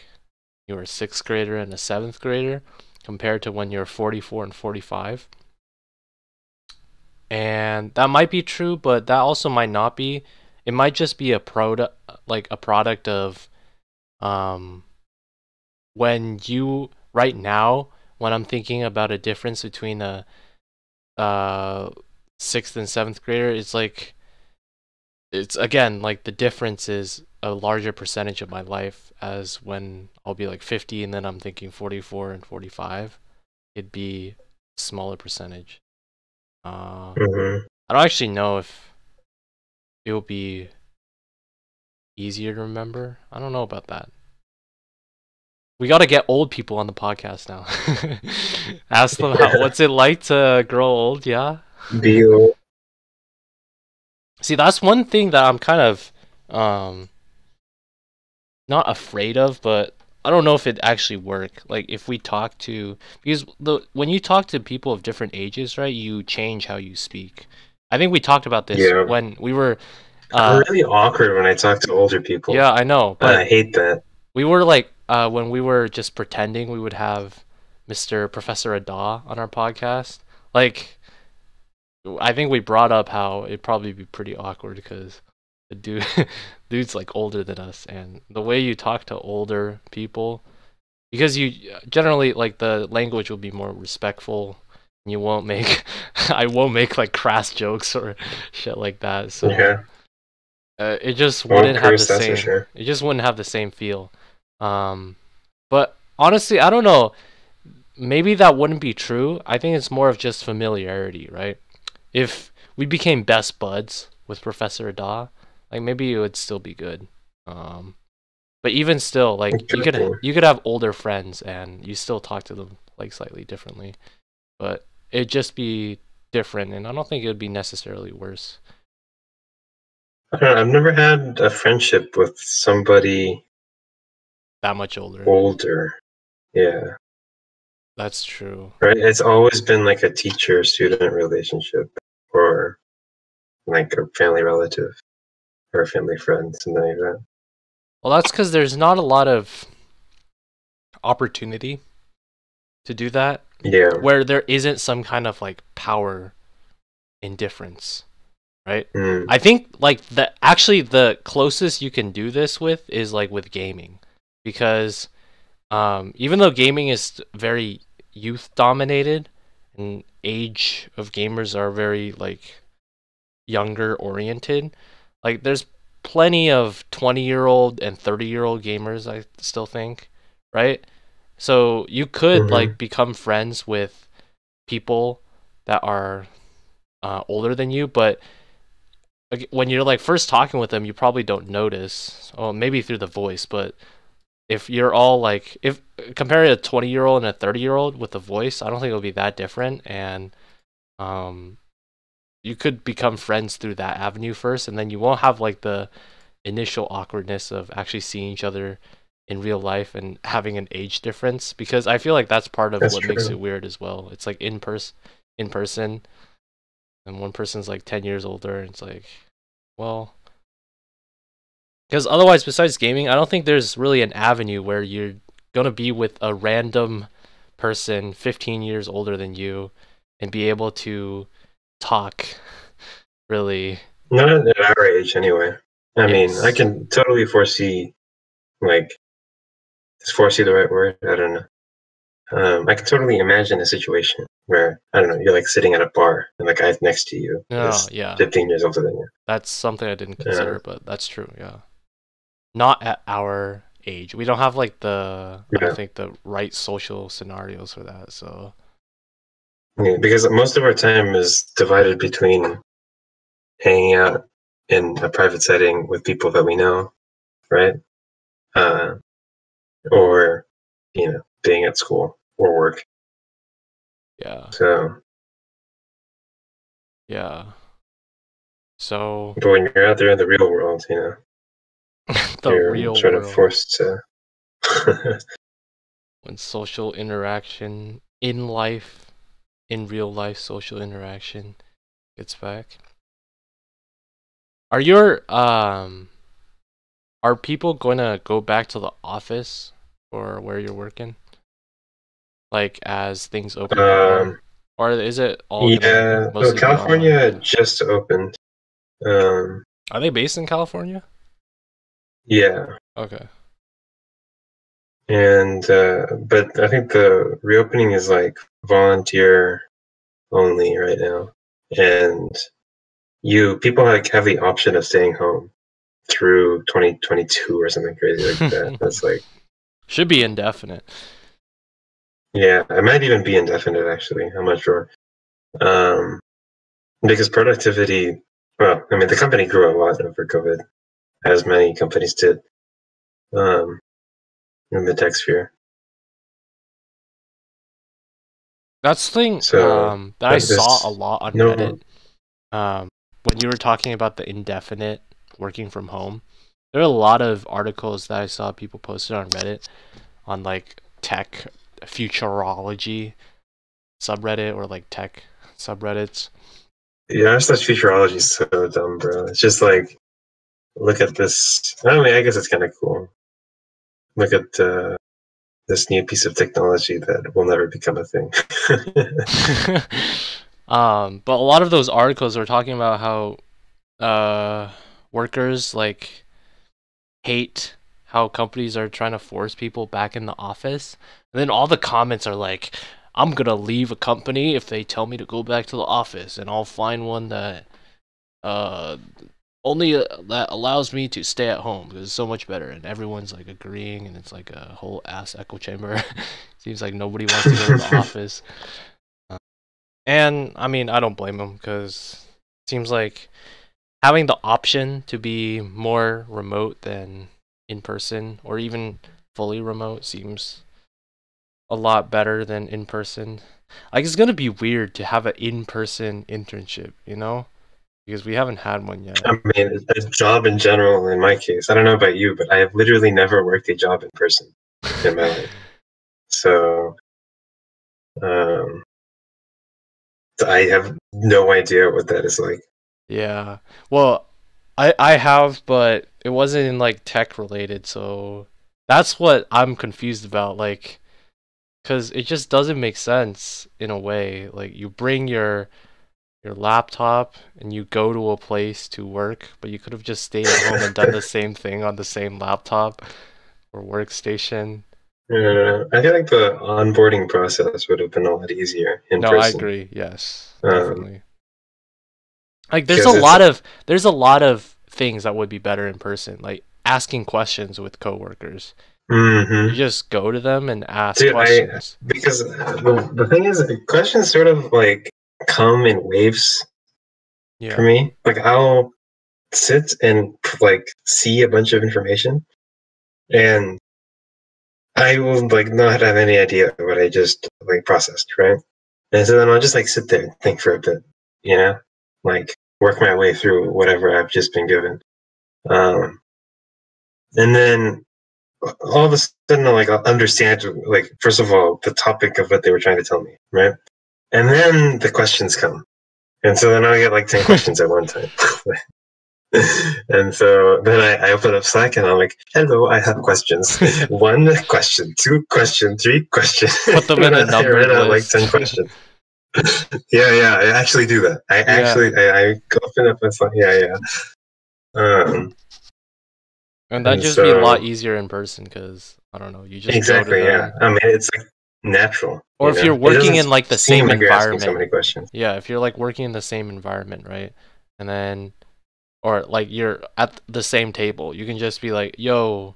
you're a sixth grader and a seventh grader compared to when you're 44 and 45. And that might be true, but that also might not be. It might just be a product of um when you right now when I'm thinking about a difference between a uh sixth and seventh grader, it's like it's again like the difference is a larger percentage of my life as when I'll be like 50 and then I'm thinking 44 and 45, it'd be a smaller percentage. Mm-hmm. I don't actually know if it will be easier to remember. I don't know about that. We got to get old people on the podcast now. Ask them how what's it like to grow old, yeah? Deal. See, that's one thing that I'm kind of um not afraid of, but I don't know if it actually work. Like if we talk to because when you talk to people of different ages, right, you change how you speak. I think we talked about this Yeah. when we were I'm uh really awkward when I talk to older people. yeah, I know, I but hate that. we were like when we were just pretending we would have Mr. Professor Ada on our podcast. Like I think we brought up how it'd probably be pretty awkward because the dude's like older than us, and the way you talk to older people, because you generally like the language will be more respectful. And you won't make, I won't make like crass jokes or shit like that. So Yeah. it just Won't wouldn't have the curse, that's for same. sure. It just wouldn't have the same feel. Um, but honestly, I don't know. Maybe that wouldn't be true. I think it's more of just familiarity, right? If we became best buds with Professor Da, like maybe it would still be good. Um, but even still, like It could be. you could have older friends and you still talk to them like slightly differently, but it'd just be different, and I don't think it would be necessarily worse. I don't know, I've never had a friendship with somebody That much older. older. Yeah. That's true. Right? It's always been like a teacher student relationship or like a family relative or a family friend, something like that. Well, that's because there's not a lot of opportunity to do that, Yeah. where there isn't some kind of like power indifference. right? Mm. I think like the closest you can do this with is like with gaming, because even though gaming is very youth dominated and age of gamers are very like younger oriented, like there's plenty of 20-year-old and 30-year-old gamers, I still think, right? So you could Mm-hmm. like become friends with people that are older than you, but when you're like first talking with them, you probably don't notice. Oh, maybe through the voice, but if you're all like, if compare a 20-year-old and a 30-year-old with the voice, I don't think it'll be that different. And um, you could become friends through that avenue first, and then you won't have like the initial awkwardness of actually seeing each other in real life and having an age difference, because I feel like that's part of That's what makes it true. weird as well. It's like in person, and one person's like 10 years older, and it's like, well, because otherwise, besides gaming, I don't think there's really an avenue where you're gonna be with a random person 15 years older than you and be able to talk really. Not at our age, anyway. I mean, I Yes. can totally foresee, like, is foresee the right word? I don't know. I can totally imagine a situation where, I don't know, you're like sitting at a bar and the guy next to you No, is yeah. 15 years older than you. That's something I didn't Uh, consider, but that's true, yeah. Not at our age. We don't have like I don't yeah. think the right social scenarios for that, so Yeah, because most of our time is divided between hanging out in a private setting with people that we know, right? Uh, or, being at school or work. yeah. So, Yeah. So but when you're out there in the real world, the you're real sort of world, forced to. when social interaction in life, in real life social interaction gets back. Are your are people going to go back to the office or where you're working, like as things open up more, um, or is it all gonna yeah, well, mostly be online? California just opened. Um, Are they based in California? yeah, Okay. and but I think the reopening is like volunteer only right now, and people like have the option of staying home through 2022 or something crazy like that. That's like, Should be indefinite. yeah, it might even be indefinite actually. I'm not sure. Um, because productivity, well, I mean, the company grew a lot over COVID, as many companies did, um, in the tech sphere. That's the thing So that I saw a this lot on Reddit. no, When you were talking about the indefinite working from home, there are a lot of articles that I saw people posted on Reddit on like tech futurology subreddit or like tech subreddits. yeah, that's futurology is so dumb, bro. It's just like, look at this. I mean, I guess it's kind of cool. Look at this new piece of technology that will never become a thing. But a lot of those articles were talking about how workers like hate how companies are trying to force people back in the office. And then all the comments are like, I'm gonna leave a company if they tell me to go back to the office, and I'll find one that uh only that allows me to stay at home because it's so much better. And everyone's like agreeing, and it's like a whole ass echo chamber. Seems like nobody wants to go to the office. And I mean, I don't blame them, because it seems like having the option to be more remote than in person, or even fully remote, seems a lot better than in person. Like, it's gonna be weird to have an in person internship, because we haven't had one yet. I mean, a job in general, in my case, I don't know about you, but I have literally never worked a job in person in my life. So, um, I have no idea what that is like. Yeah. Well, I have, but it wasn't in like tech related, so that's what I'm confused about. Like, because it just doesn't make sense in a way. Like, you bring your your laptop and you go to a place to work, but you could have just stayed at home and done the same thing on the same laptop or workstation. I feel like the onboarding process would have been a lot easier in No, I person. agree. Yes, Um, definitely. Like because it's there's a lot of things that would be better in person, like asking questions with coworkers. You hmm just go to them and ask Dude, questions. because the thing is, questions sort of like come in waves for Yeah. me. Like I'll sit and like see a bunch of information, and I will like not have any idea what I just like processed, right? And so then I'll just like sit there and think for a bit, you know, like work my way through whatever I've just been given. Um, and then all of a sudden, like I'll understand, like first of all, the topic of what they were trying to tell me, right? And then the questions come, and so then I get like 10 questions at one time. And so then I open up Slack and I'm like, hello, I have questions. One question, two question, three question. Put them in And a then I numbered ran out like list. 10 questions. Yeah, I actually do that. Yeah. I open up a Slack. Yeah. Um, And that'd and just be a lot so, easier in person because, I don't know, you just go to exactly, yeah. them. I mean, it's like natural, Or if you're It working doesn't in like the seem same like you're asking so environment. many questions. Yeah, if you're like working in the same environment, right? And then, or like you're at the same table, you can just be like, yo,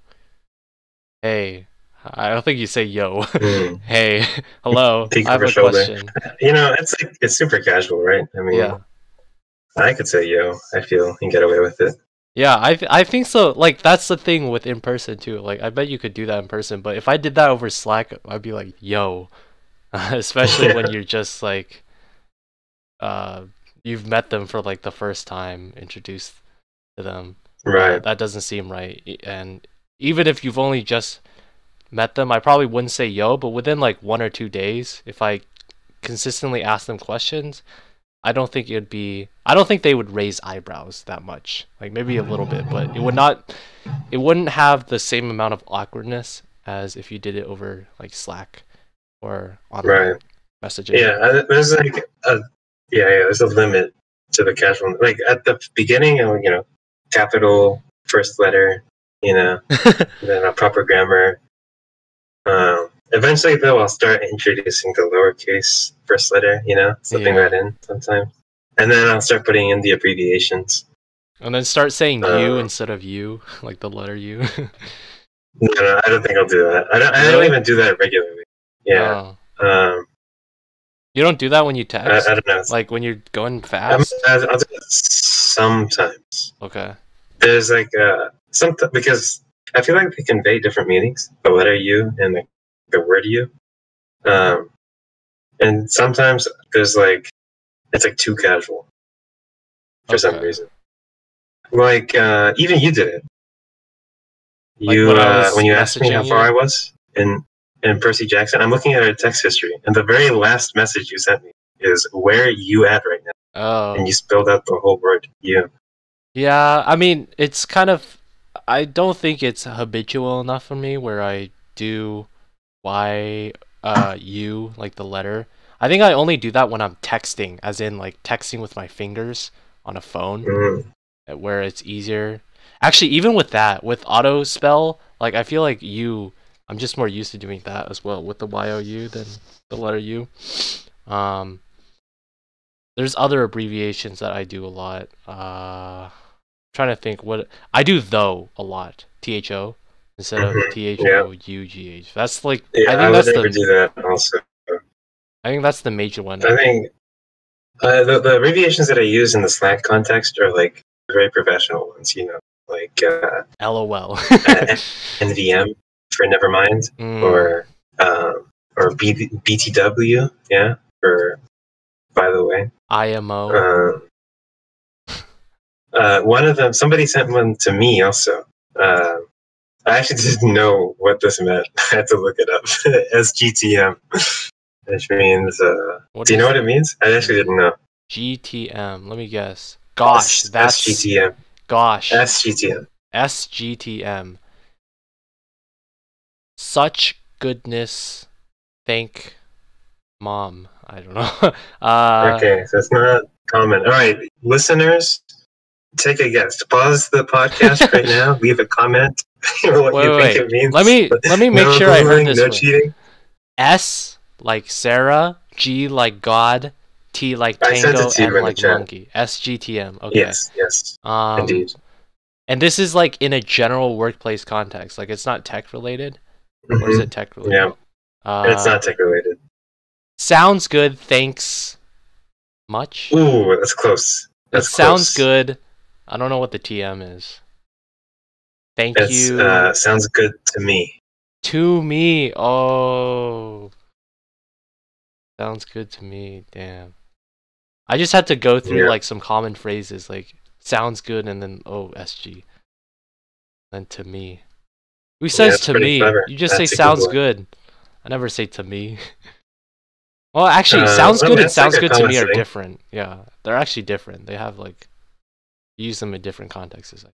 hey. I don't think you say yo. Mm. Hey, hello, Peek I have over a shoulder. question. It's like, it's super casual, right? I mean, Yeah. I could say yo, I feel, and get away with it. Yeah, I think so. Like that's the thing with in person too. Like I bet you could do that in person, but if I did that over Slack, I'd be like, "Yo," especially when Yeah, you're just like, uh, you've met them for like the first time, introduced to them. right. That doesn't seem right. And even if you've only just met them, I probably wouldn't say yo, but within like 1 or 2 days, if I consistently ask them questions, I don't think it'd be. I don't think they would raise eyebrows that much. Like maybe a little bit, but it would not. It wouldn't have the same amount of awkwardness as if you did it over like Slack or online Right. messaging. Yeah, there's like a there's a limit to the casual. Like at the beginning, capital first letter, then a proper grammar. Eventually, though, I'll start introducing the lowercase first letter. Slipping that Yeah. in sometimes, and then I'll start putting in the abbreviations. And then start saying you Uh, instead of you, like the letter U. no, I don't think I'll do that. I don't Really? even do that regularly. Yeah. Oh. Um, You don't do that when you I text? don't know. Like when you're going fast? I'll do it sometimes. Okay. There's like some because I feel like they convey different meanings. The letter U and the word U, um, and sometimes there's like it's like too casual for some Okay. reason. Like even you did it. Like You when I was when you asked me how messaging far I you? was in Percy Jackson, I'm looking at our text history, and the very last message you sent me is "Where are you at right now?" And you Oh. spelled out the whole word "you." Yeah, I mean, it's kind of. I don't think it's habitual enough for me where I do you, like the letter. I think I only do that when I'm texting, as in like texting with my fingers on a phone, Mm, where it's easier. Actually, even with that, with auto spell, like I feel like I'm just more used to doing that as well with the YOU than the letter U. Um, there's other abbreviations that I do a lot. Trying to think what I do though a lot. THO instead of yeah, THOUGH. That's like yeah. I would never do that. Also, I think that's the major one. I think the abbreviations that I use in the Slack context are like very professional ones. Like LOL. NVM for Nevermind, Mm, or BTW, yeah, for by the way. IMO. Uh, one of them, somebody sent one to me also. I actually didn't know what this meant. I had to look it up. SGTM, which means, What do you know is what it means? I actually didn't know. GTM? Let me guess. Gosh, that's SGTM. gosh. SGTM. SGTM. Such goodness. Thank mom. I don't know. Okay, so it's not comment. All right, listeners, take a guess. Pause the podcast right now. Leave a comment. What you think Wait. it means. Let me make No sure I heard Googling, this no right. cheating. S like Sarah, G like God, T like I sent Tango, it to you M in the like chat. Monkey. SGTM. Okay. Yes, indeed. And this is like in a general workplace context. Like it's not tech related, or is it tech related? Yeah, it's not tech related. Sounds good. Thanks much. Ooh, that's close. It sounds good. I don't know what the TM is. Thank you. Sounds good to me. To me. Oh. Sounds good to me. Damn. I just had to go through like some common phrases like sounds good and then SG. Then to me. Who says to me? Clever. You just say sounds good. I never say to me. Well, actually, sounds good and sounds good to me are different. Yeah, they're actually different. They have like use them in different contexts.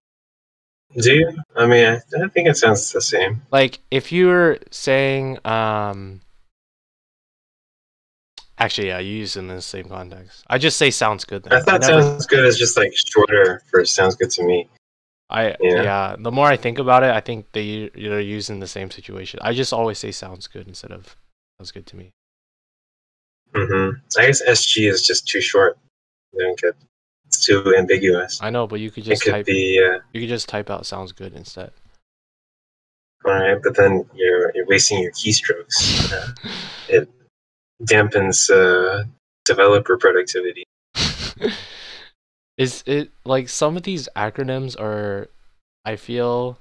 Do you? I mean, I think it sounds the same. Like if you were saying, actually, yeah, you use them in the same context. I just say sounds good. Then. I thought sounds good is just like shorter for sounds good to me. Yeah. The more I think about it, I think they're used in the same situation. I just always say sounds good instead of sounds good to me. I guess SG is just too short. It's too ambiguous. I know, but you could just type. You could just type out "sounds good" instead. All right, but then you're wasting your keystrokes. It dampens developer productivity. Is it like some of these acronyms are? I feel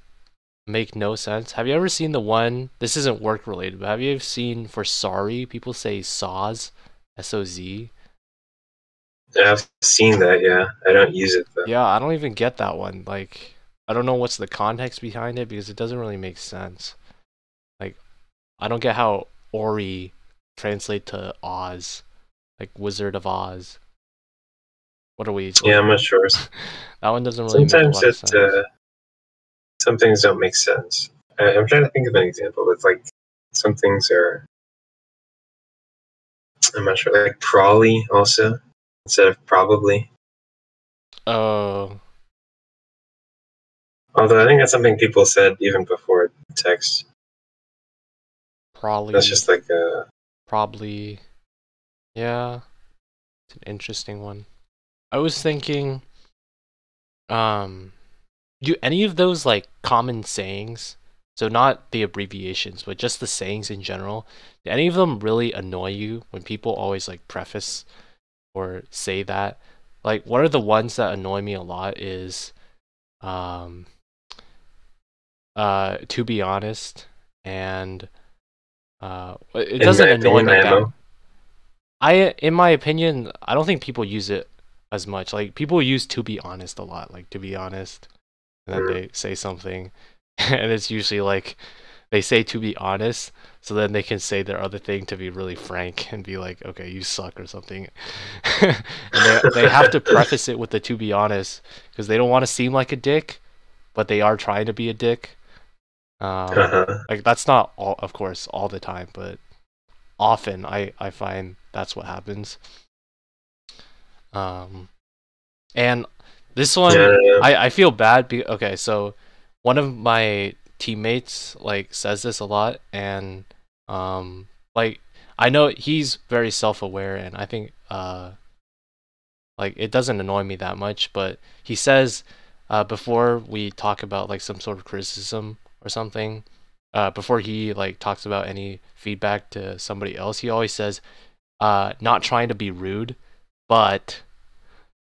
make no sense. Have you ever seen the one? This isn't work related, but have you ever seen for sorry? People say SOZ, SOZ. I've seen that. Yeah, I don't use it though. Yeah, I don't even get that one. Like, I don't know what's the context behind it because it doesn't really make sense. Like, I don't get how Ori translate to Oz, like Wizard of Oz. What are we? Yeah, I'm not sure. That one doesn't really make a lot of sense. Some things don't make sense. I'm trying to think of an example. It's like some things are. I'm not sure. Like probably also instead of probably. Oh. Although I think that's something people said even before text. Probably. That's just like a. Probably. Yeah. It's an interesting one. I was thinking, do any of those like common sayings, so not the abbreviations, but just the sayings in general, do any of them really annoy you when people always like preface or say that? Like one of the ones that annoy me a lot is, to be honest, and it doesn't annoy me that. In my opinion, I don't think people use it as much. Like people use to be honest a lot, like to be honest, and then they say something, and it's usually like they say to be honest, so then they can say their other thing to be really frank and be like, okay, you suck or something. And they have to preface it with the to be honest because they don't want to seem like a dick, but they are trying to be a dick. Like that's not all, of course, all the time, but often I find that's what happens. And this one, I feel bad. Okay, so one of my teammates like says this a lot, and like I know he's very self-aware, and I think like it doesn't annoy me that much, but he says before we talk about like some sort of criticism or something, before he like talks about any feedback to somebody else, he always says not trying to be rude, but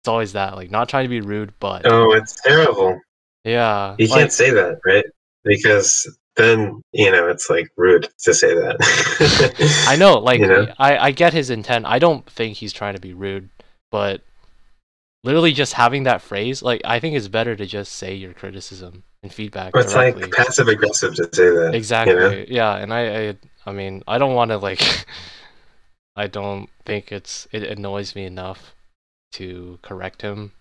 it's always that, like, not trying to be rude, but it's terrible. Yeah, you can't say that, right? Because then it's like rude to say that. I know, like I get his intent. I don't think he's trying to be rude, but literally just having that phrase, like, I think it's better to just say your criticism and feedback directly. It's like passive aggressive to say that. Exactly. Yeah, and I mean, I don't want to like I don't think it annoys me enough to correct him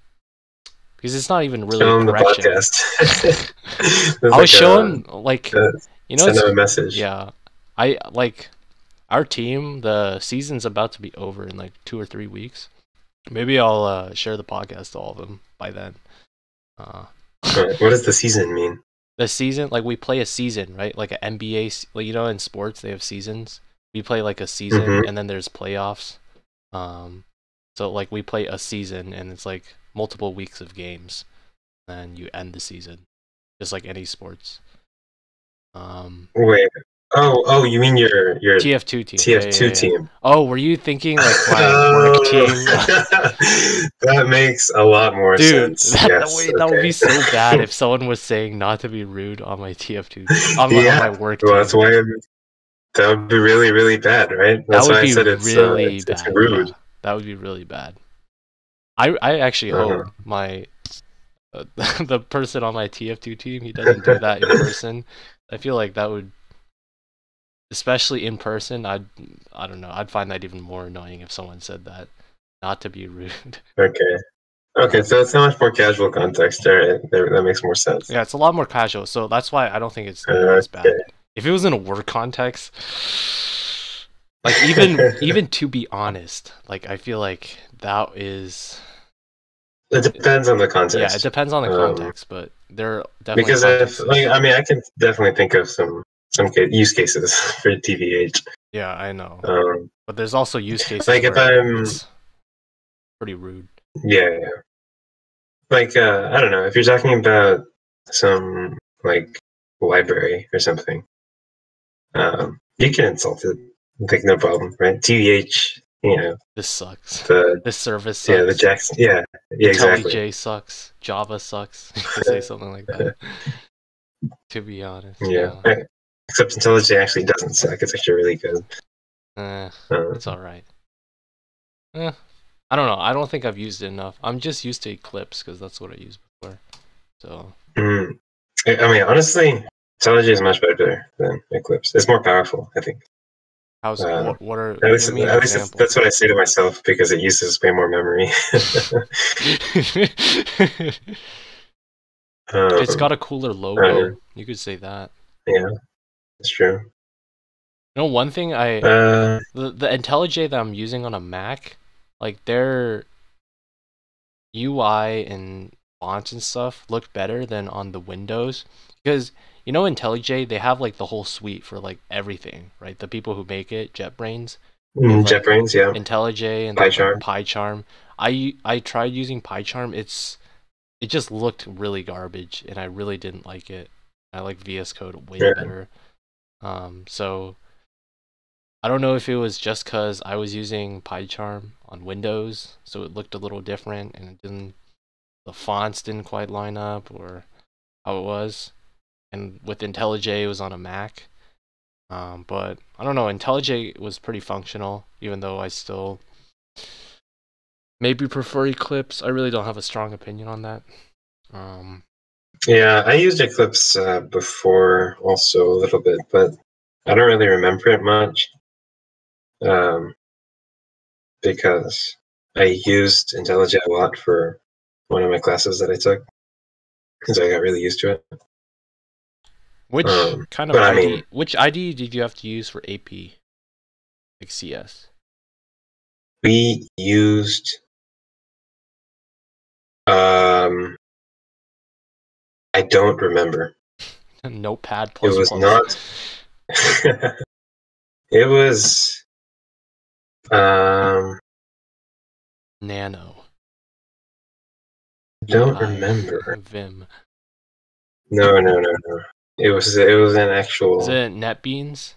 because it's not even really a correction. I'll show him like send him a message. Yeah, I like our team. The season's about to be over in like 2 or 3 weeks, Maybe I'll share the podcast to all of them by then. Uh, What does the season mean? the season, like we play a season, right? Like an NBA, like you know, in sports they have seasons. We play like a season, Mm-hmm. and then there's playoffs. Um, so like we play a season, and it's like multiple weeks of games, and you end the season, just like any sports. Wait. Oh, you mean your TF2 team, yeah, yeah, TF2 yeah. team? Oh, were you thinking like my work Oh, team? that makes a lot more Dude, sense. Yes. that would be Okay. so bad if someone was saying not to be rude on my TF2 on my Yeah. work Well, that's team. why that would be really, really bad, right? That That's would why I be said really it's bad. rude. Yeah, that would be really bad. I actually Uh-huh. hope my the person on my TF2 team, he doesn't do that in person. I feel like that would, especially in person, I don't know, I'd find that even more annoying if someone said that, not to be rude. Okay. Okay, so it's not much more casual context. All right, that makes more sense. Yeah, it's a lot more casual, so that's why I don't think it's nearly as Okay. bad. If it was in a work context, like even to be honest, like I feel like that is, It depends on the yeah, it context. depends on the context, but there are definitely Because if, contexts. like, I mean, I can definitely think of some use cases for TVH. Yeah, I know. Um, But there's also use cases like if where I'm, it's pretty rude. yeah. Like, I don't know, if you're talking about some, like, library or something, you can insult it. Like, no problem, right? TVH, This sucks. the, This service yeah, the sucks. Jackson, yeah, exactly. IntelliJ sucks. Java sucks. You could say something like that. To be honest, Yeah. yeah. Except IntelliJ actually doesn't suck. It's actually really good. Eh, it's Um, alright. Eh, I don't know. I don't think I've used it enough. I'm just used to Eclipse because that's what I used before. So, mm, I mean, honestly, IntelliJ is much better than Eclipse. It's more powerful, I think. how's Uh, what do you mean example? that's what I say to myself because it uses way more memory. It's got um, a cooler I don't know. logo. You could say that. Yeah, it's true. You know, one thing Uh, the IntelliJ that I'm using on a Mac, like their UI and fonts and stuff look better than on the Windows because you know IntelliJ they have like the whole suite for like everything, right? The people who make it, JetBrains, they have like JetBrains, yeah. IntelliJ and they have like PyCharm. PyCharm. I tried using PyCharm. It just looked really garbage and I really didn't like it. I like VS Code way Yeah. better. So I don't know if it was just because I was using PyCharm on Windows, so it looked a little different and the fonts didn't quite line up or how it was. And with IntelliJ, it was on a Mac. But I don't know, IntelliJ was pretty functional, even though I still maybe prefer Eclipse. I really don't have a strong opinion on that. Yeah, I used Eclipse before also a little bit, but I don't really remember it much um, because I used IntelliJ a lot for one of my classes that I took, because I got really used to it. Which kind of But I mean, which IDE did you have to use for AP, like CS? we used I don't remember. Notepad++. It was not. It was Nano. don't VI. remember. Vim. No. It was an Is actual. it NetBeans?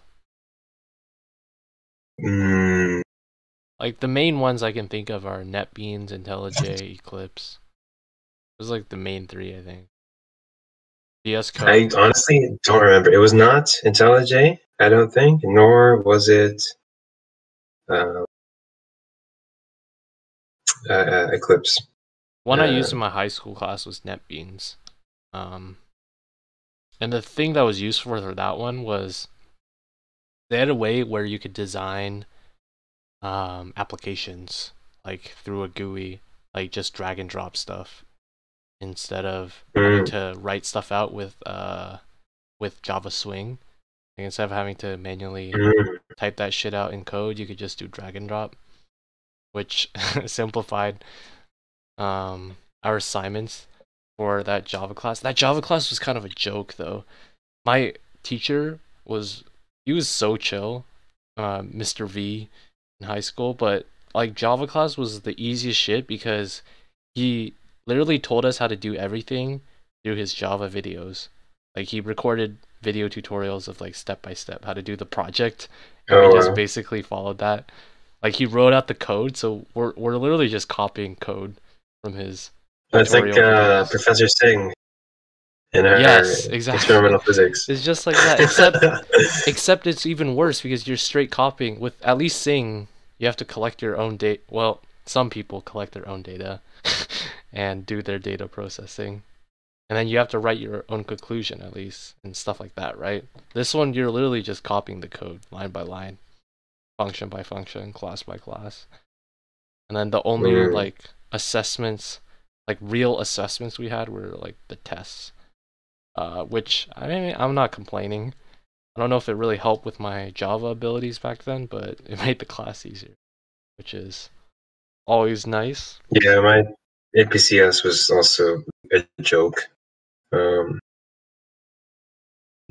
Mm, Like the main ones I can think of are NetBeans, IntelliJ, Eclipse. Those are like the main three, I think. VS I Code. honestly don't remember. It was not IntelliJ, I don't think, nor was it uh, Eclipse. One I used Uh, in my high school class was NetBeans. And the thing that was useful for that one was they had a way where you could design applications like through a GUI, like just drag and drop stuff instead of having to write stuff out with Java Swing. Like instead of having to manually type that shit out in code, you could just do drag and drop, which simplified our assignments for that Java class. That Java class was kind of a joke though. My teacher he was so chill, Mr. V in high school, but like Java class was the easiest shit because he literally told us how to do everything through his Java videos. Like he recorded video tutorials of like step by step how to do the project, and we Oh, just wow. basically followed that. Like he wrote out the code, so we're literally just copying code from his It's like tutorial videos. Professor Singh in her Yes, exactly. experimental physics. It's just like that, except it's even worse because you're straight copying. With at least Sing, you have to collect your own data. Well, some people collect their own data and do their data processing. And then you have to write your own conclusion at least and stuff like that, right? This one you're literally just copying the code line by line, function by function, class by class. And then the only Mm. like assessments, like real assessments we had were like the tests. Which I mean I'm not complaining. I don't know if it really helped with my Java abilities back then, but it made the class easier, which is always nice. Yeah, my APCS was also a joke.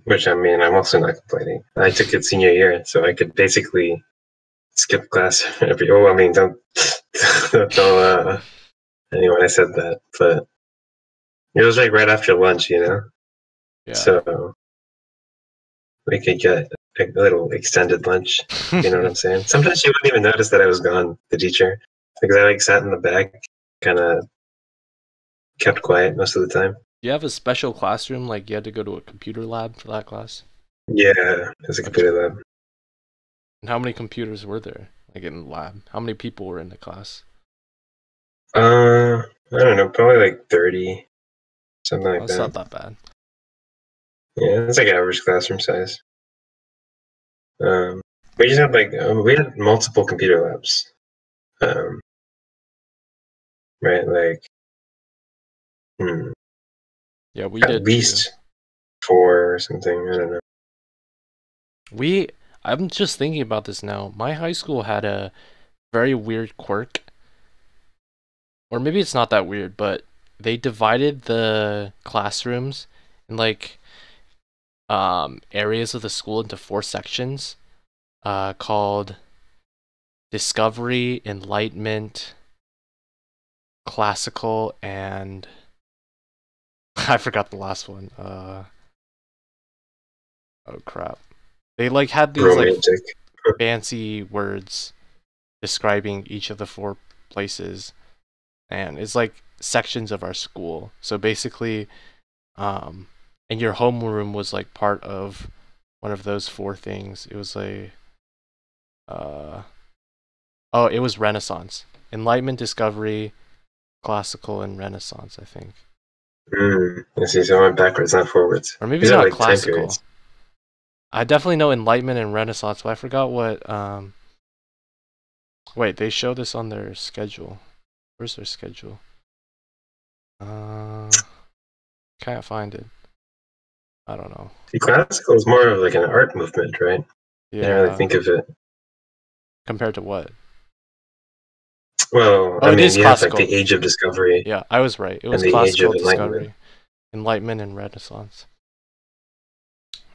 Which I mean, I'm also not complaining. I took it senior year, so I could basically skip class every. Oh, I mean, don't tell anyone I said that, but it was like right after lunch, you know. Yeah. So we could get a little extended lunch. You know what I'm saying? Sometimes she wouldn't even notice that I was gone, the teacher, because I like sat in the back, kind of kept quiet most of the time. You have a special classroom, like you had to go to a computer lab for that class? Yeah, as a Okay. computer lab. And how many computers were there, like in the lab? How many people were in the class? I don't know, probably like 30, something Oh, like it's not that. that bad. Yeah, it's like average classroom size. We just had like we had multiple computer labs, um, right? Like Yeah, we at did too. least four or something. I don't know. I'm just thinking about this now. My high school had a very weird quirk, or maybe it's not that weird, but they divided the classrooms in like areas of the school into 4 sections, called Discovery, Enlightenment, Classical, and I forgot the last one. Oh crap. They like had these like Romantic. fancy words describing each of the 4 places, and it's like sections of our school. So basically, and your homeroom was like part of one of those 4 things. It was uh, oh, it was Renaissance, Enlightenment, Discovery, Classical, and Renaissance, I think. I see. So I went backwards, not forwards. Or maybe These are not like time Classical. periods. I definitely know Enlightenment and Renaissance, but I forgot what. Wait, they show this on their schedule. Where's their schedule? Can't find it. I don't know. See, classical is more of like an art movement, right? I didn't really Yeah. think of it. Compared to what? Well, Oh, I it mean, is you have like the classical. Age of Discovery Yeah, I was right. It and was the Age of classical, Enlightenment. Discovery, Enlightenment, and Renaissance.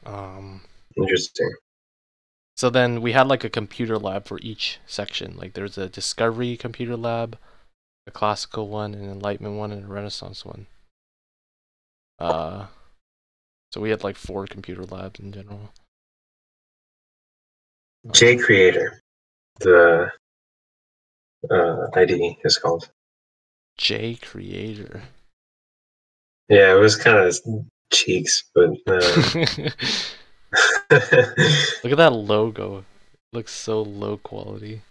Um. Interesting. So then we had like a computer lab for each section. Like there's a Discovery computer lab, a classical one, an Enlightenment one, and a Renaissance one. So we had like 4 computer labs in general. J Creator, the IDE is called. J Creator. Yeah, it was kind of cheeks, but Look at that logo. It looks so low quality.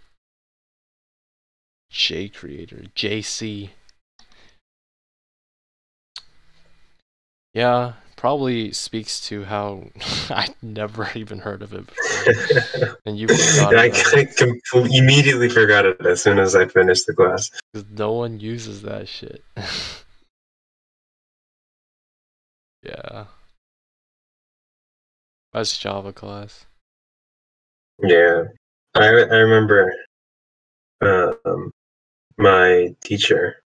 J Creator. JC. Yeah, probably speaks to how I never even heard of it before. And you forgot I about it. immediately forgot it as soon as I finished the class. Because no one uses that shit. Yeah. That's Java class. Yeah, I remember my teacher,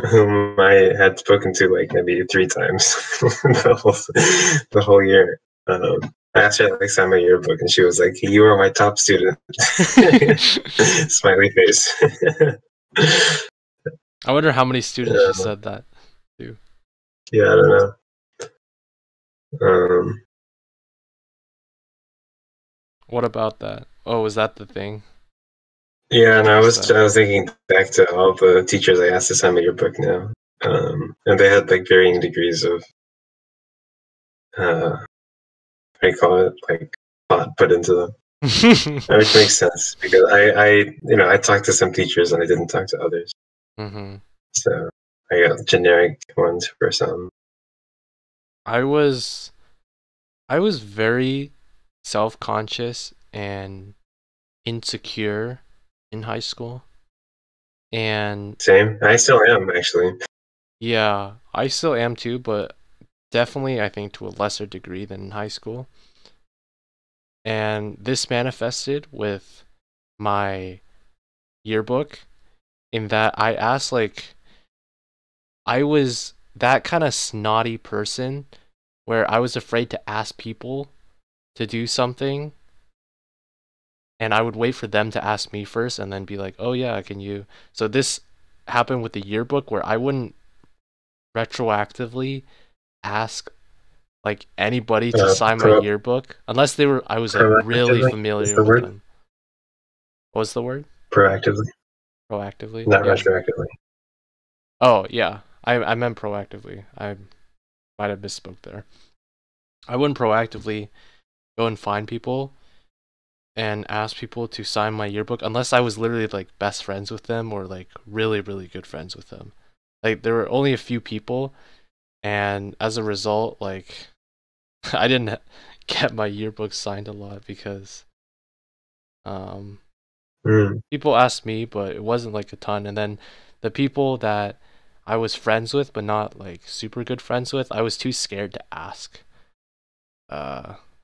whom I had spoken to like maybe 3 times the whole year. I asked her to like sign my yearbook, and she was like, "You are my top student." Smiley face. I wonder how many students she said that to. Yeah, I don't know. What about that? Oh, was that the thing? Yeah, and I was thinking back to all the teachers I asked to sign my yearbook now, and they had like varying degrees of how do you call it, like thought put into them. Which makes sense because I talked to some teachers and I didn't talk to others. Mm-hmm. So I got generic ones for some. I was very self-conscious and insecure in high school. And Same. I still am, actually. yeah, I still am too, but definitely I think to a lesser degree than in high school. And this manifested with my yearbook in that I asked, like, I was that kind of snotty person where I was afraid to ask people to do something, and I would wait for them to ask me first and then be like, "Oh yeah, can you?" So this happened with the yearbook where I wouldn't retroactively ask like anybody to sign my yearbook unless I was like really familiar with them. What's the word? Proactively. Proactively? Not Yeah. retroactively. Oh yeah, I meant proactively. I might have misspoke there. I wouldn't proactively go and find people and ask people to sign my yearbook unless I was literally like best friends with them or like really, really good friends with them. Like there were only a few people, and as a result, like I didn't get my yearbook signed a lot because people asked me, but it wasn't like a ton. And then the people that I was friends with, but not like super good friends with, I was too scared to ask.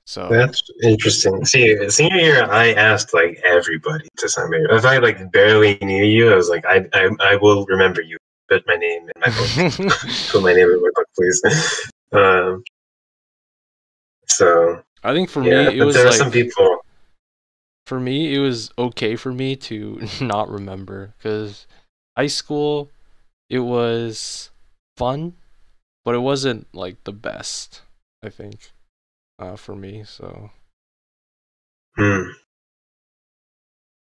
So that's interesting. See, senior year, I asked like everybody to sign my. If I like barely knew you, I was like, I will remember you. Put my name in my book. Put my name in my book, please. So I think for me, it was there like are some people. For me, it was okay for me to not remember because high school, it was fun, but it wasn't like the best, I think, for me. So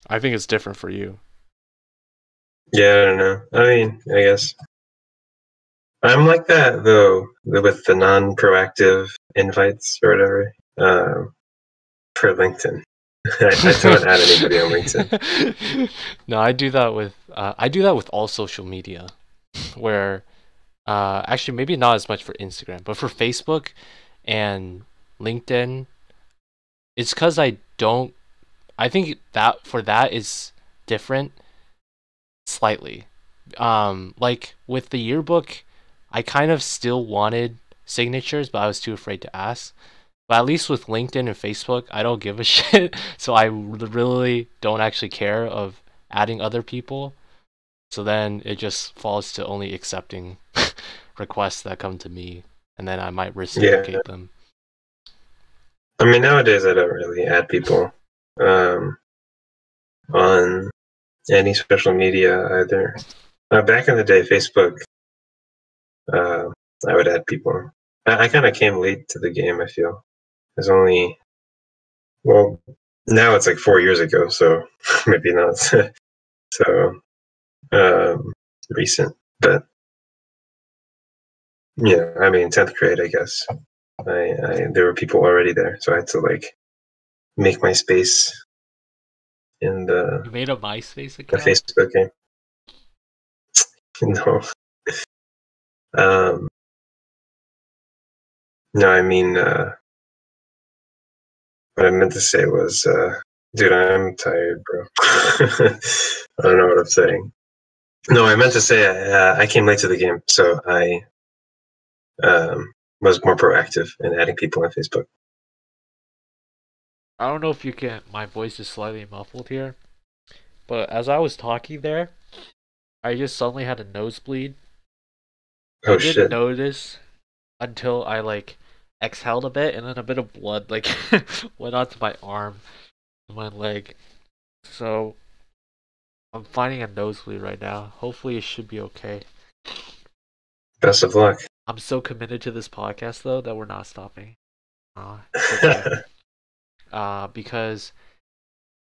I think it's different for you. Yeah, I don't know. I mean, I guess I'm like that though with the non-proactive invites or whatever for LinkedIn. I don't add anybody on LinkedIn. No, I do that with all social media, where actually maybe not as much for Instagram, but for Facebook and LinkedIn, it's because I think that for that is different slightly. Like with the yearbook, I kind of still wanted signatures, but I was too afraid to ask. But at least with LinkedIn and Facebook, I don't give a shit. So I really don't actually care of adding other people. So then it just falls to only accepting requests that come to me, and then I might reciprocate them. I mean, nowadays I don't really add people on any social media either. Back in the day, Facebook, I would add people. I kind of came late to the game, I feel. It's only, well, now it's like 4 years ago, so maybe not so recent. But yeah, I mean, 10th grade, I guess. There were people already there, so I had to like make my space in the. You made a MySpace account? The Facebook game. No. No, I mean, what I meant to say was, dude, I'm tired, bro. I don't know what I'm saying. No, I meant to say I came late to the game, so I was more proactive in adding people on Facebook. I don't know if you can. My voice is slightly muffled here. But as I was talking there, I just suddenly had a nosebleed. I Oh didn't shit. notice until I like exhaled a bit, and then a bit of blood like went onto my arm and my leg. So I'm fighting a nosebleed right now. Hopefully, it should be okay. Best of luck. I'm so committed to this podcast though that we're not stopping. It's okay. Because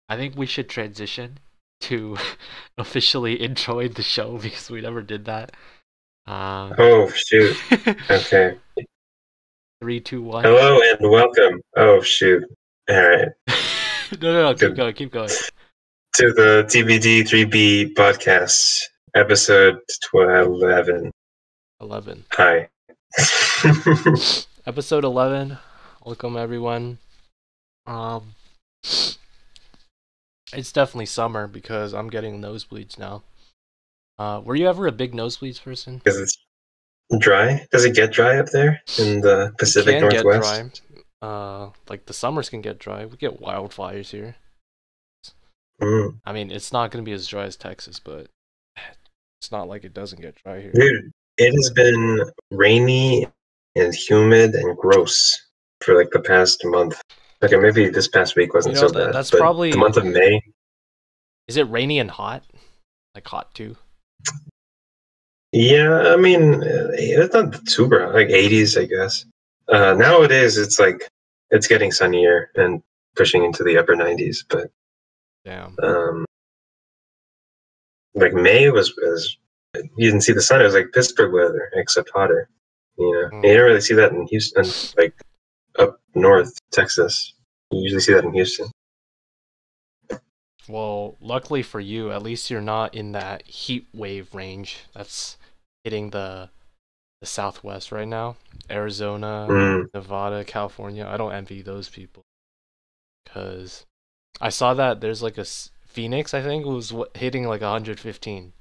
I think we should transition to officially enjoying the show because we never did that. Oh shoot. Okay. 3, 2, 1. Hello and welcome. Oh shoot. All right. No. Keep going. To the TBD3B podcast, episode 11. 11. Hi. Episode 11. Welcome everyone. It's definitely summer because I'm getting nosebleeds now. Were you ever a big nosebleeds person? Because it's dry. Does it get dry up there in the Pacific It can Northwest? get dry. Like the summers can get dry. We get wildfires here. Mm. I mean, it's not gonna be as dry as Texas, but it's not like it doesn't get dry here. Dude, it has been rainy and humid and gross for like the past month. Okay, maybe this past week wasn't so bad. That's but probably the month of May. Is it rainy and hot? Like hot too? Yeah, I mean, it's not super hot, like 80s, I guess. Nowadays, it's like it's getting sunnier and pushing into the upper 90s. But Damn. like May was you didn't see the sun. It was like Pittsburgh weather, except hotter. You know, and you don't really see that in Houston, like up north, Texas. You usually see that in Houston. Well, luckily for you, at least you're not in that heat wave range that's hitting the Southwest right now. Arizona, Nevada, California. I don't envy those people. Because I saw that there's like a Phoenix, I think, was hitting like 115.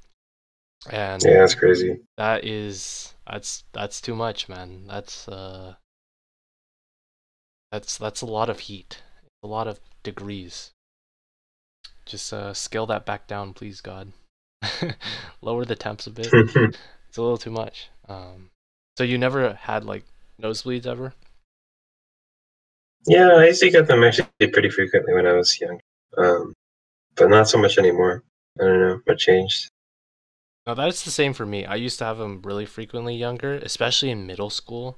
And yeah, that's crazy. That's too much, man. That's a lot of heat. A lot of degrees. Just scale that back down, please, God. Lower the temps a bit. It's a little too much. So you never had like nosebleeds ever? Yeah, I used to get them actually pretty frequently when I was young, but not so much anymore. I don't know what changed. No, that's the same for me. I used to have them really frequently younger, especially in middle school.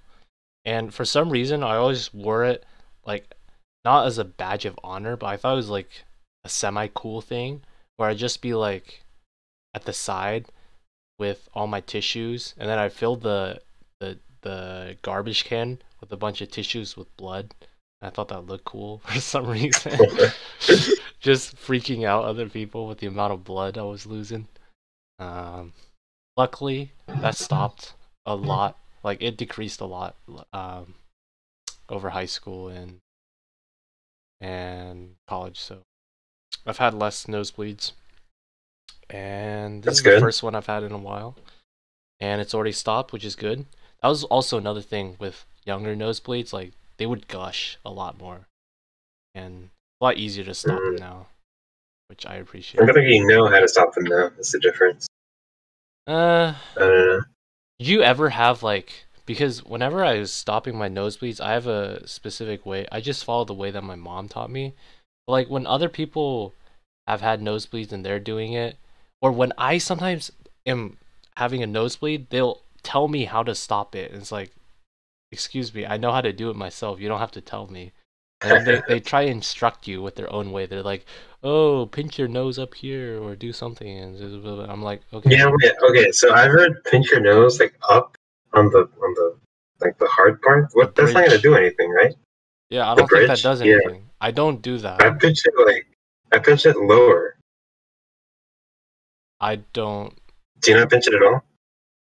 And for some reason, I always wore it like not as a badge of honor, but I thought it was like a semi-cool thing where I'd just be like at the side with all my tissues, and then I filled the garbage can with a bunch of tissues with blood. I thought that looked cool for some reason. Just freaking out other people with the amount of blood I was losing. Luckily, that stopped a lot. Like it decreased a lot over high school and college. So I've had less nosebleeds, and this is the first one I've had in a while, and it's already stopped, which is good. That was also another thing with younger nosebleeds, like they would gush a lot more, and a lot easier to stop them now, which I appreciate. I don't think you know how to stop them now. That's the difference. I don't know. Did you ever have like, because whenever I was stopping my nosebleeds, I have a specific way. I just follow the way that my mom taught me. But like when other people have had nosebleeds and they're doing it, or when I sometimes am having a nosebleed, they'll tell me how to stop it. And it's like, excuse me, I know how to do it myself. You don't have to tell me. And they try to instruct you with their own way. They're like, oh, pinch your nose up here or do something. And I'm like, okay. Yeah, okay. So I've heard pinch your nose like up on the like the hard part. What? That's not gonna do anything, right? Yeah, I don't think that does anything. Yeah. I don't do that. I pinch it lower. I don't. Do you not pinch it at all?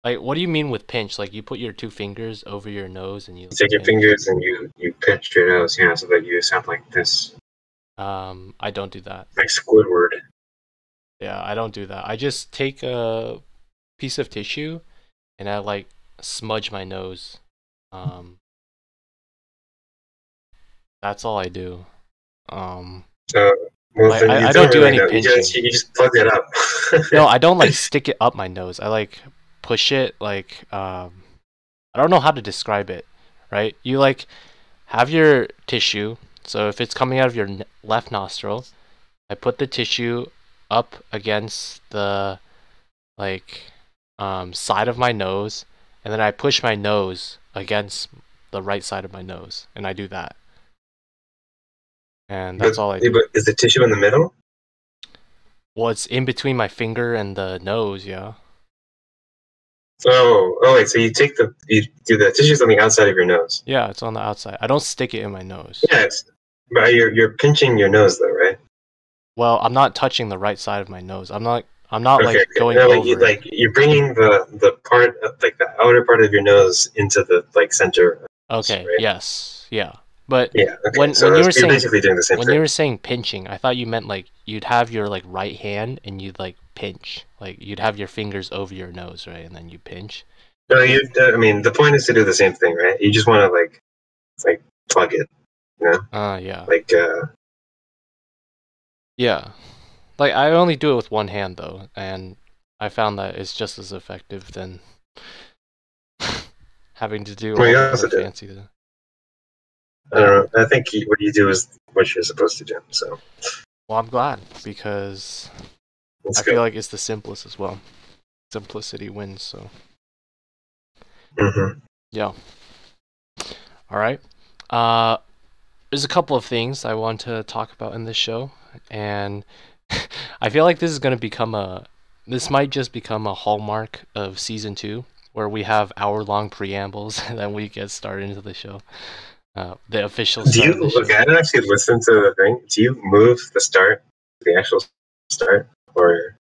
Like, what do you mean with pinch? Like, you put your two fingers over your nose and you take your fingers and you pinch your nose, yeah, so that you sound like this. I don't do that. Like Squidward. Yeah, I don't do that. I just take a piece of tissue and I like smudge my nose. That's all I do. Well, Like then you I don't don't do really any know. pinching. You just plug it up. No, I don't like stick it up my nose. I like push it like I don't know how to describe it, right? You like have your tissue. So if it's coming out of your left nostril, I put the tissue up against the like side of my nose, and then I push my nose against the right side of my nose, and I do that. And that's all I do. But is the tissue in the middle? Well, it's in between my finger and the nose, yeah. Oh, wait. So you do the tissues on the outside of your nose. Yeah, it's on the outside. I don't stick it in my nose. Yeah, but you're pinching your nose though, right? Well, I'm not touching the right side of my nose. I'm not Okay, like okay. going No, over it. you're bringing the part of, like the outer part of your nose into the like center. Okay, Right? yes. Yeah. But Yeah. Okay. when So you were you're saying basically doing the same when thing. you were saying pinching, I thought you meant like you'd have your like right hand and you'd like pinch. Like you'd have your fingers over your nose, right? And then you pinch. No, I mean, the point is to do the same thing, right? You just want to like plug it, you know, Yeah. like Yeah. Like I only do it with one hand though, and I found that it's just as effective than having to do well, all you the also other do. fancy stuff. I don't know. I think what you do is what you're supposed to do. So Well, I'm glad because let's I go. feel like it's the simplest as well. Simplicity wins, so Mm-hmm. yeah. All right. There's a couple of things I want to talk about in this show, and I feel like this might just become a hallmark of season 2, where we have hour-long preambles and then we get started into the show. The official Do start of the you? show. Okay, I didn't actually listen to the thing. Do you move the start, the actual start, or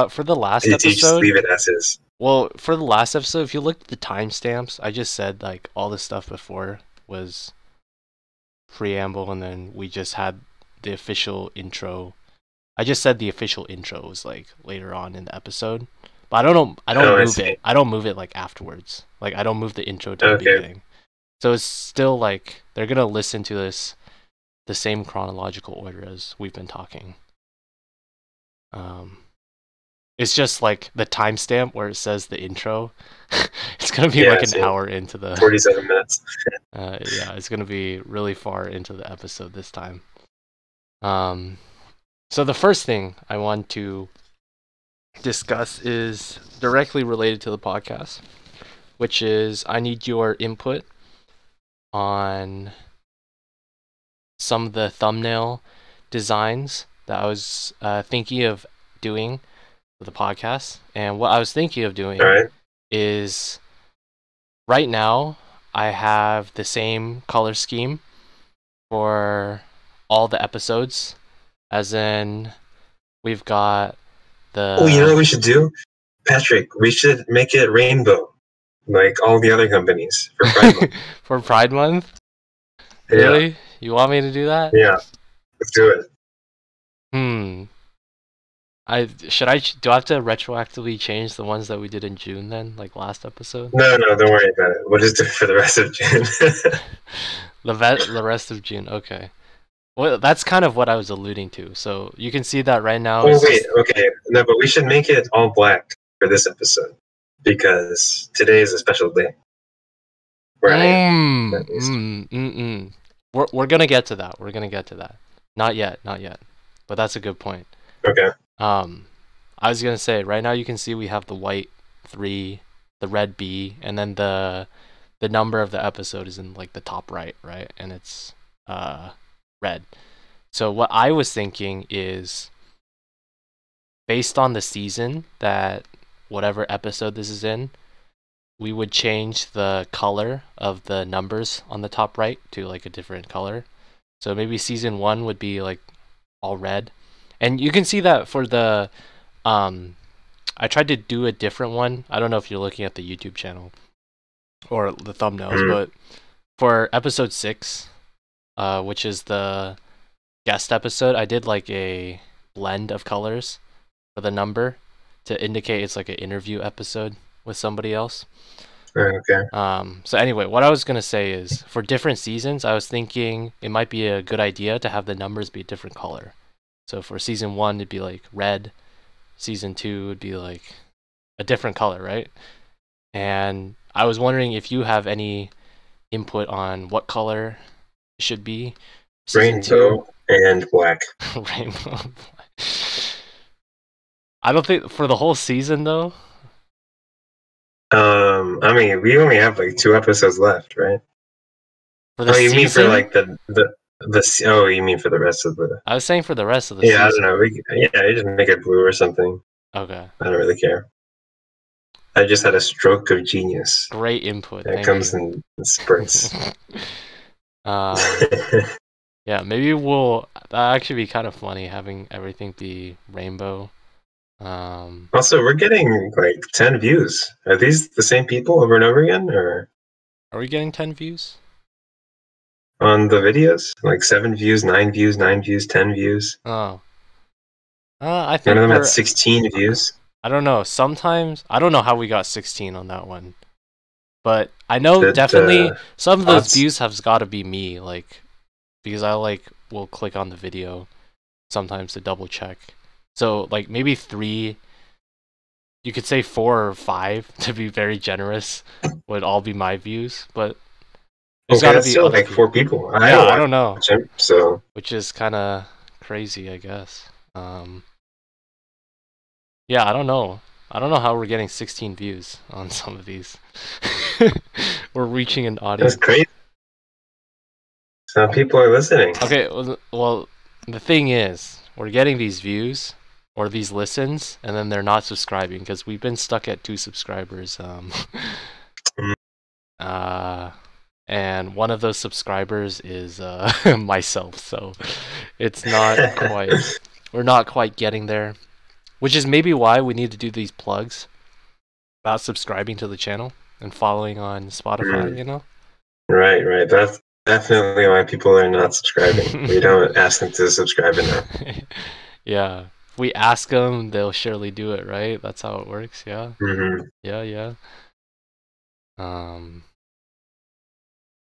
For the last do you just episode, leave it as is? well, for the last episode, if you look at the timestamps, I just said like all the stuff before was preamble, and then we just had the official intro. I just said the official intro was like later on in the episode, but I don't know. I don't Oh, I move see. it. I don't move it like afterwards. Like I don't move the intro to the Okay. beginning. So it's still like they're gonna listen to this the same chronological order as we've been talking. It's just like the timestamp where it says the intro. It's gonna be Yeah, like I an see. hour into the 47 minutes. yeah, it's gonna be really far into the episode this time. So the first thing I want to discuss is directly related to the podcast, which is I need your input on some of the thumbnail designs that I was thinking of doing for the podcast. And what I was thinking of doing All right. is right now I have the same color scheme for all the episodes, as in we've got the Oh, you know what we should do, Patrick? We should make it rainbow, like all the other companies for Pride Month. for Pride Month. Yeah. Really? You want me to do that? Yeah, let's do it. Do I have to retroactively change the ones that we did in June then, like last episode? No, don't worry about it. We'll just do it for the rest of June. The rest of June, okay. Well, that's kind of what I was alluding to. So you can see that right now. Oh wait, okay. No, but we should make it all black for this episode because today is a special day. Right. We're gonna get to that. We're gonna get to that. Not yet. But that's a good point. Okay. I was gonna say right now you can see we have the white 3, the red B, and then the number of the episode is in like the top right, and it's red. So what I was thinking is, based on the season that whatever episode this is in, we would change the color of the numbers on the top right to like a different color. So maybe season 1 would be like all red. And you can see that for the I tried to do a different one. I don't know if you're looking at the YouTube channel or the thumbnails, but for episode 6, which is the guest episode, I did like a blend of colors for the number to indicate it's like an interview episode with somebody else. Okay. So anyway, what I was gonna say is for different seasons, I was thinking it might be a good idea to have the numbers be a different color. So for season 1, it'd be like red. Season 2 would be like a different color, right? And I was wondering if you have any input on what color it should be. Season Rainbow and black. 2, rainbow. I don't think for the whole season though. I mean, we only have like 2 episodes left, right? For the you season? mean for like the oh, you mean for the rest of the? I was saying for the rest of the Yeah, season. I don't know. You just make it blue or something. Okay. I don't really care. I just had a stroke of genius. Great input. That Thank comes you. in spurts. Yeah, maybe we'll. That actually be kind of funny having everything be rainbow. Also, we're getting like 10 views. Are these the same people over and over again, or Are we getting 10 views? on the videos? Like 7 views, 9 views, 9 views, 10 views. Oh. I One think of them we're. had 16 views. I don't know. Sometimes I don't know how we got 16 on that one, but I know That, definitely some of those odds. views have got to be me, like because I will click on the video sometimes to double check. So like maybe 3. You could say 4 or 5 to be very generous. Would all be my views, but there's Okay, got to that's be still other like people. 4 people. Yeah, I don't know. Watch him, so Which is kind of crazy, I guess. Yeah, I don't know. I don't know how we're getting 16 views on some of these. We're reaching an audience. that's crazy. Some people are listening. Okay, well, the thing is, we're getting these views or these listens, and then they're not subscribing because we've been stuck at 2 subscribers. And one of those subscribers is myself, so it's not quite. We're not quite getting there. Which is maybe why we need to do these plugs about subscribing to the channel and following on Spotify, you know? Right. That's definitely why people are not subscribing. We don't ask them to subscribe enough. Yeah. If we ask them, they'll surely do it, right? That's how it works, yeah? Mm-hmm. Yeah.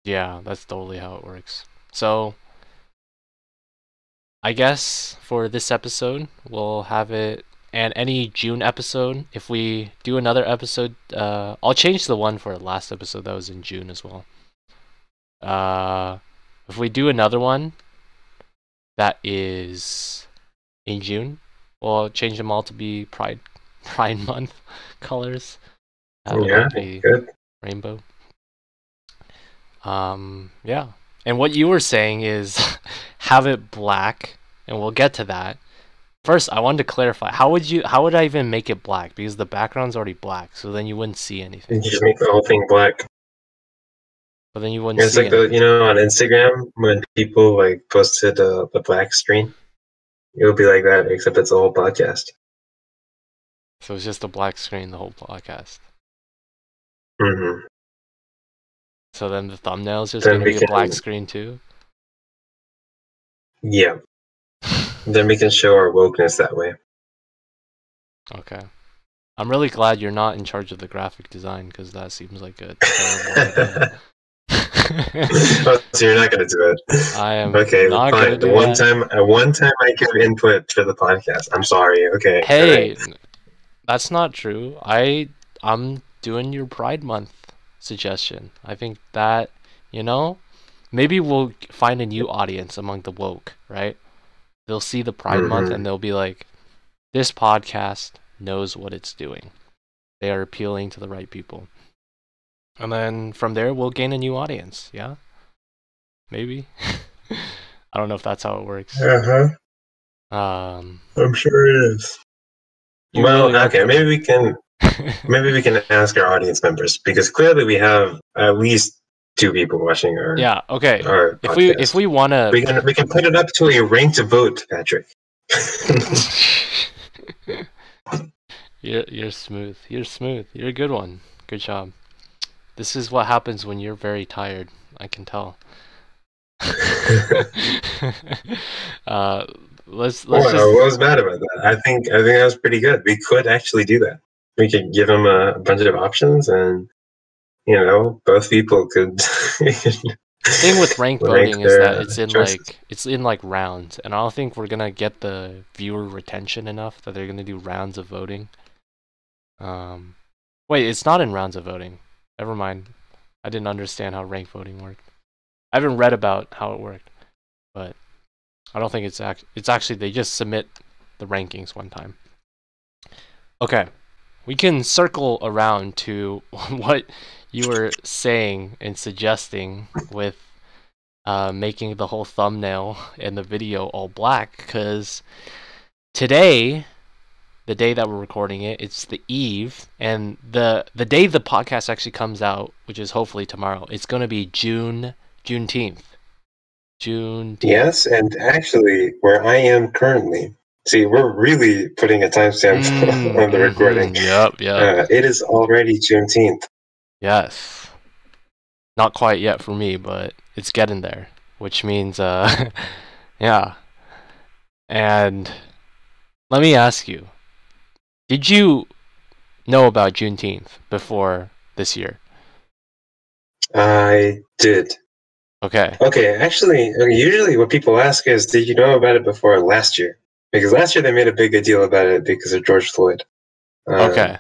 Yeah, that's totally how it works. So, I guess for this episode, we'll have it. And any June episode, if we do another episode, I'll change the one for the last episode that was in June as well. If we do another one that is in June, we'll change them all to be Pride Month colors. Yeah, good. Rainbow. Yeah. And what you were saying is have it black, and we'll get to that. First, I wanted to clarify. How would I even make it black? Because the background's already black, so then you wouldn't see anything. You just make the whole thing black. But then you wouldn't It's see like anything. on Instagram when people like posted the black screen. It'll be like that, except it's a whole podcast. So it's just a black screen the whole podcast. Mm-hmm. So then the thumbnail's just Then gonna be a black screen too? Yeah. Then we can show our wokeness that way. Okay. I'm really glad you're not in charge of the graphic design, because that seems like a terrible idea. Oh, so you're not gonna do it. I am okay, not fine. gonna do one that. time I give input for the podcast. I'm sorry. Okay. Hey, right. that's not true. I'm doing your Pride Month suggestion. I think that, maybe we'll find a new audience among the woke, right? They'll see the Pride Month and they'll be like, this podcast knows what it's doing. They are appealing to the right people. And then from there, we'll gain a new audience, yeah? Maybe? I don't know if that's how it works. Uh-huh. I'm sure it is. Well, really okay, maybe we can ask our audience members, because clearly we have at least 2 people watching our okay. Our if we want to, we can put it up to a ranked vote, Patrick. You're smooth. You're smooth. You're a good one. Good job. This is what happens when you're very tired. I can tell. Let's what just. was bad about that? I think that was pretty good. We could actually do that. We could give them a bunch of options, and both people could The thing with rank rank voting is their that choices. it's in like rounds, and I don't think we're gonna get the viewer retention enough that they're gonna do rounds of voting. Wait, it's not in rounds of voting. Never mind. I didn't understand how rank voting worked. I haven't read about how it worked, but I don't think it's actually they just submit the rankings one time. Okay, we can circle around to what you were saying and suggesting with making the whole thumbnail and the video all black, because today, the day that we're recording it, it's the eve, and the day the podcast actually comes out, which is hopefully tomorrow, it's going to be Juneteenth. Yes, and actually, where I am currently, see, we're really putting a timestamp on the recording. Yep. It is already Juneteenth. Yes. Not quite yet for me, but it's getting there, which means, yeah. And let me ask you, did you know about Juneteenth before this year? I did. Okay. Okay, actually, usually what people ask is, did you know about it before last year? Because last year they made a big deal about it because of George Floyd. Okay.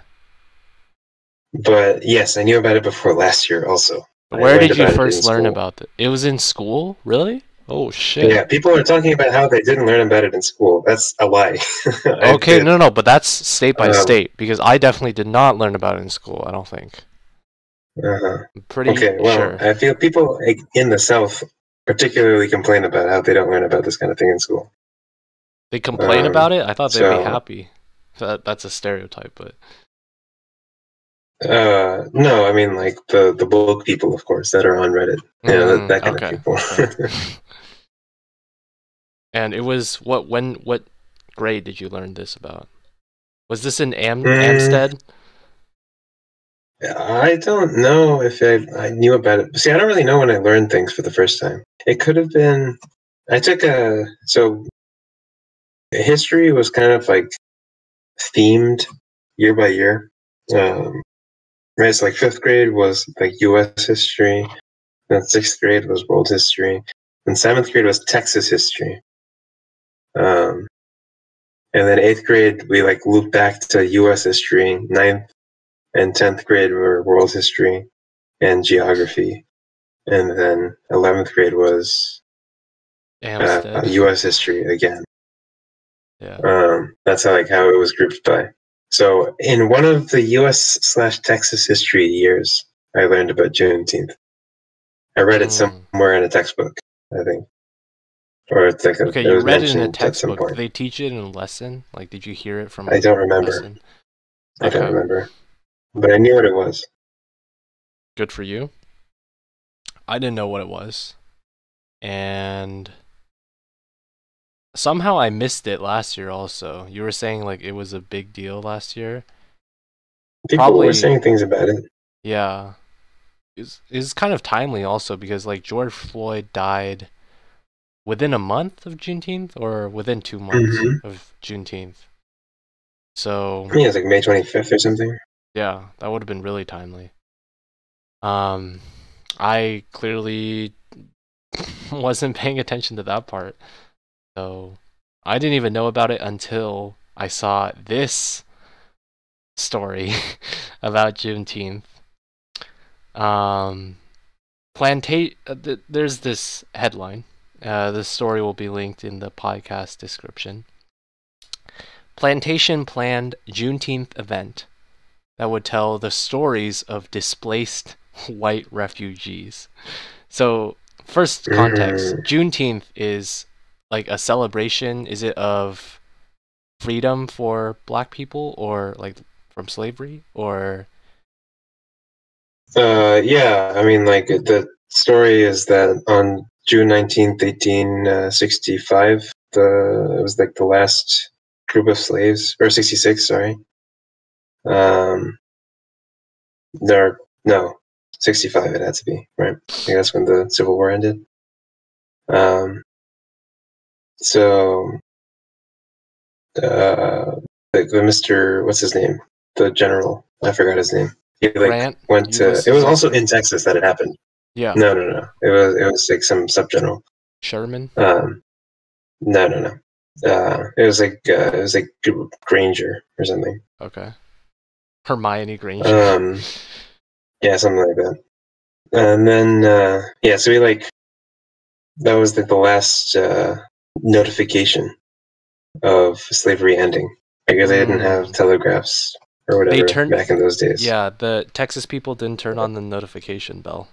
But yes, I knew about it before last year also. But I where learned did you about it in first learn school. about it? It was in school? Really? Oh, shit. Yeah, people are talking about how they didn't learn about it in school. That's a lie. I Okay, did. no, but that's state by state, because I definitely did not learn about it in school, I don't think. Uh-huh. I'm pretty Okay, well, sure. I feel people in the South particularly complain about how they don't learn about this kind of thing in school. They complain about it? I thought they'd be So, happy. That's a stereotype, but... no, I mean like the book people, of course, that are on Reddit. You know, that kind of Okay, people. okay. And it was what grade did you learn this about? Was this in Amstead? I don't know if I knew about it. See, I don't really know when I learned things for the first time. It could have been. I took so history was kind of like themed year by year. Right, so like fifth grade was like U.S. history, then sixth grade was world history, and seventh grade was Texas history. And then eighth grade we like looped back to U.S. history. Ninth and 10th grade were world history and geography. And then 11th grade was Amstead. U.S. history again. Yeah. That's how it was grouped by. So in one of the U.S./Texas history years, I learned about Juneteenth. I read it somewhere in a textbook, I think, or it's like Okay, it you was read it in a mentioned at some textbook. Did point. they teach it in a lesson? Like, did you hear it from I a don't remember. lesson? I don't Okay. remember, but I knew what it was. Good for you. I didn't know what it was. And somehow I missed it last year also. You were saying like it was a big deal last year. People were saying things about it. Yeah. It's kind of timely also because like George Floyd died within a month of Juneteenth or within 2 months of Juneteenth. So Yeah, it's like May 25th or something. yeah, that would have been really timely. I clearly wasn't paying attention to that part. So I didn't even know about it until I saw this story about Juneteenth. There's this headline. This story will be linked in the podcast description. Plantation planned Juneteenth event that would tell the stories of displaced white refugees. So, first context, Juneteenth is like a celebration. Is it of freedom for black people or like from slavery or? Yeah, I mean, like the story is that on June 19th, 1865, it was like the last group of slaves, or 66, sorry. No, 65 it had to be, right? I think that's when the Civil War ended. So, the Mr. What's his name? The general, I forgot his name. He like Grant, went to. It was also in Texas that it happened. Yeah. No. It was like some subgeneral. Sherman. No. It was like Granger or something. Okay. Hermione Granger. Yeah, something like that. And then so we like that was like the last notification of slavery ending because they didn't have telegraphs or They whatever turned. back in those days. Yeah, the Texas people didn't turn on the notification bell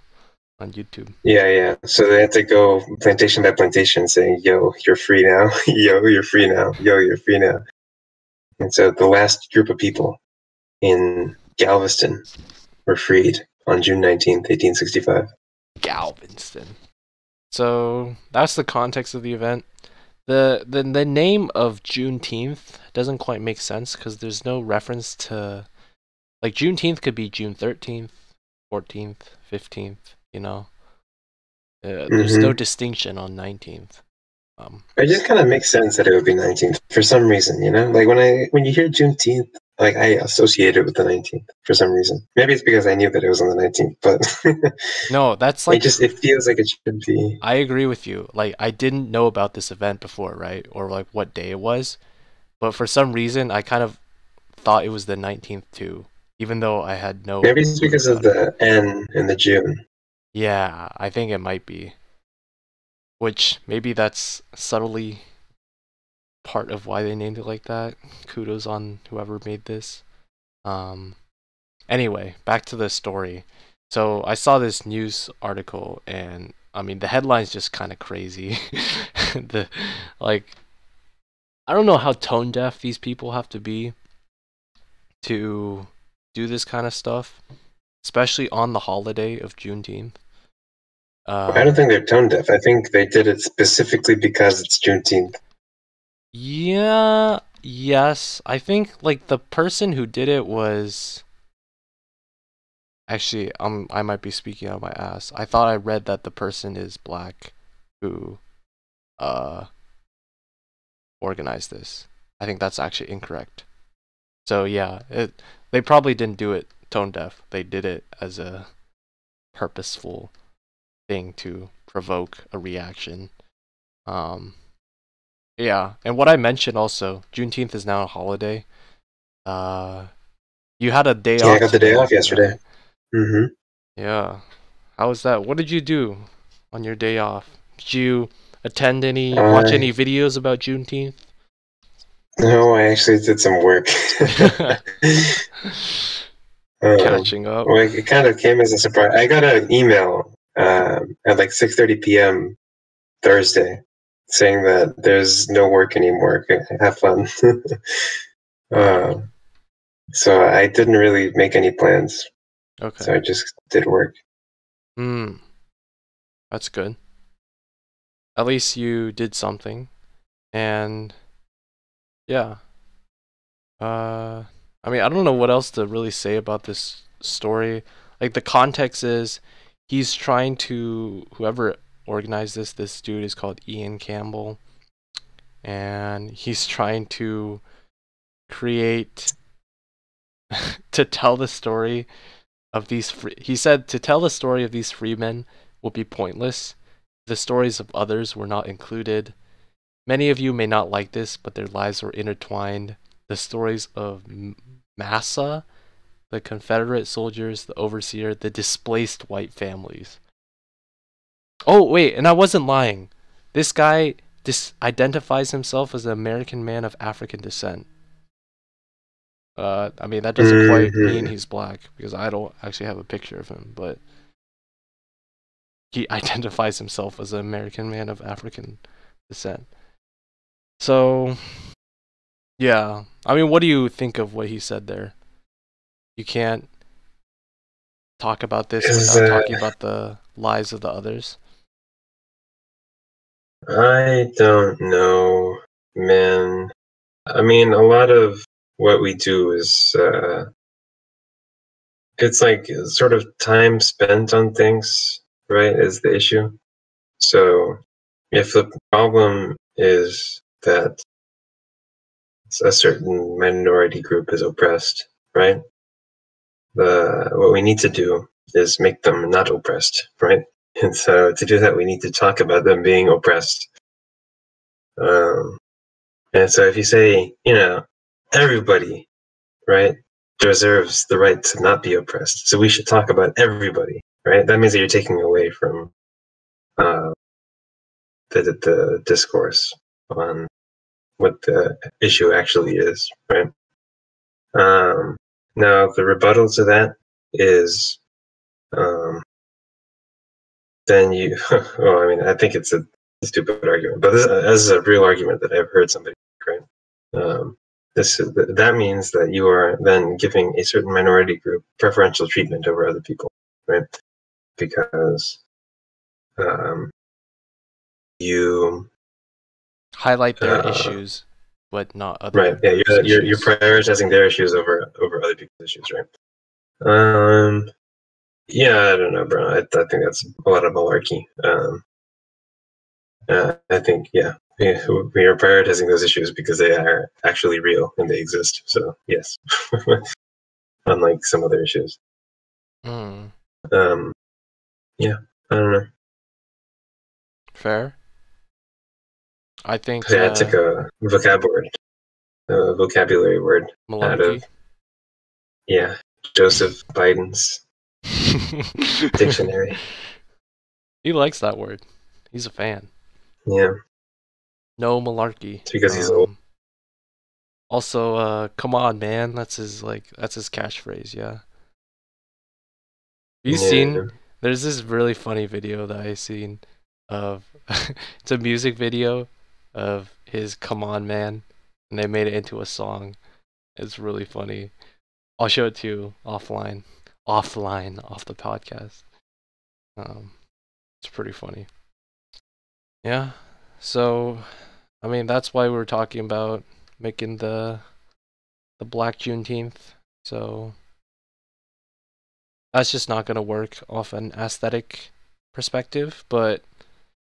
on YouTube. Yeah. So they had to go plantation by plantation saying, "Yo, you're free now. Yo, you're free now. Yo, you're free now." And so the last group of people in Galveston were freed on June 19th, 1865. Galveston. So that's the context of the event. The name of Juneteenth doesn't quite make sense because there's no reference to, like, Juneteenth could be June 13th, 14th, 15th, you know. There's no distinction on 19th. It just kind of makes sense that it would be 19th for some reason, you know? Like when you hear Juneteenth, like I associate it with the 19th for some reason. Maybe it's because I knew that it was on the 19th, but no, that's like it feels like it should be. I agree with you. Like, I didn't know about this event before, right? Or like what day it was. But for some reason I kind of thought it was the 19th too, even though I had no Maybe it's clue because of about it. the N in the June. Yeah, I think it might be. Which maybe that's subtly part of why they named it like that. Kudos on whoever made this. Anyway, back to the story. So I saw this news article, and I mean the headline's just kind of crazy. the like, I don't know how tone deaf these people have to be to do this kind of stuff, especially on the holiday of Juneteenth. I don't think they're tone deaf. I think they did it specifically because it's Juneteenth. Yeah, yes. I think like the person who did it was actually I might be speaking out of my ass. I thought I read that the person is black who organized this. I think that's actually incorrect. So yeah, they probably didn't do it tone deaf. They did it as a purposeful thing to provoke a reaction. Yeah, and what I mentioned also, Juneteenth is now a holiday. You had a day Yeah, I off got the day today, off yesterday. right? Mm-hmm. Yeah. How was that? What did you do on your day off? Did you watch any videos about Juneteenth? No, I actually did some work. Catching up. Well, it kind of came as a surprise. I got an email at like 6:30 p.m. Thursday saying that there's no work anymore. Have fun. So I didn't really make any plans. Okay. So I just did work. That's good. At least you did something. And yeah. I mean, I don't know what else to really say about this story. Like, the context is he's trying to, whoever organized this dude is called Ian Campbell, and he's trying to create to tell the story of these he said to tell the story of these freemen will be pointless. The stories of others were not included. Many of you may not like this, but their lives were intertwined. The stories of Massa, the Confederate soldiers, the overseer, the displaced white families. Oh, wait, and I wasn't lying. This guy identifies himself as an American man of African descent. I mean, that doesn't quite mean he's black, because I don't actually have a picture of him, but he identifies himself as an American man of African descent. So, yeah. I mean, what do you think of what he said there? You can't talk about this without talking about the lives of the others. I don't know, man. I mean, a lot of what we do is it's like sort of time spent on things, right, is the issue. So if the problem is that a certain minority group is oppressed, right, what we need to do is make them not oppressed, right? And so to do that, we need to talk about them being oppressed. And so if you say, everybody, right, deserves the right to not be oppressed, so we should talk about everybody, right? That means that you're taking away from the discourse on what the issue actually is, right? Now, the rebuttal to that is then you, well, I mean, I think it's a stupid argument, but this is a real argument that I've heard somebody make, right? That means that you are then giving a certain minority group preferential treatment over other people, right? Because you highlight their issues, but not other right. Yeah, you're issues. prioritizing their issues over other people's issues, right? Yeah, I don't know, bro. I think that's a lot of malarkey. I think, we are prioritizing those issues because they are actually real and they exist. So yes, unlike some other issues. Yeah, I don't know. Fair. I think. I took a vocabulary word out of Joseph Biden's dictionary. He likes that word. He's a fan. Yeah. No malarkey. It's because he's old. Also, come on, man. That's his catchphrase. Yeah. Have you seen? There's this really funny video that I seen of. It's a music video of his "Come On, Man," and they made it into a song. It's really funny. I'll show it to you off the podcast. It's pretty funny. Yeah. So, I mean, that's why we're talking about making the Black Juneteenth. So that's just not gonna work off an aesthetic perspective, but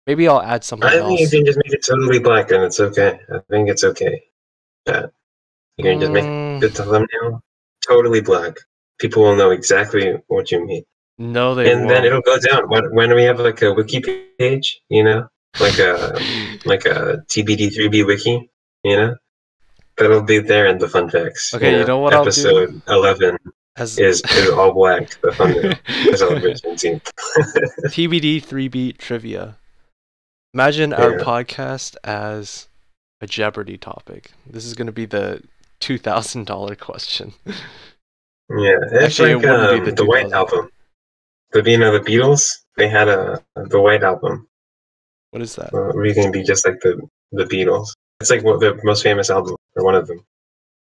maybe I'll add something else. I think you can just make it totally black and it's okay. I think it's okay. Yeah. You can just make the thumbnail totally black. People will know exactly what you mean. No, they won't. And then it'll go down. When we have like a wiki page, like a TBD3B wiki, that'll be there in the fun facts. Okay, you know what episode I'll do? 11 is all black. The thumbnail is all TBD3B trivia. Imagine our podcast as a Jeopardy topic. This is going to be the $2,000 question. Yeah, actually, it wouldn't be the White Album. The Beatles, they had the White Album. What is that? We're going to be just like the Beatles. It's like the most famous album, or one of them.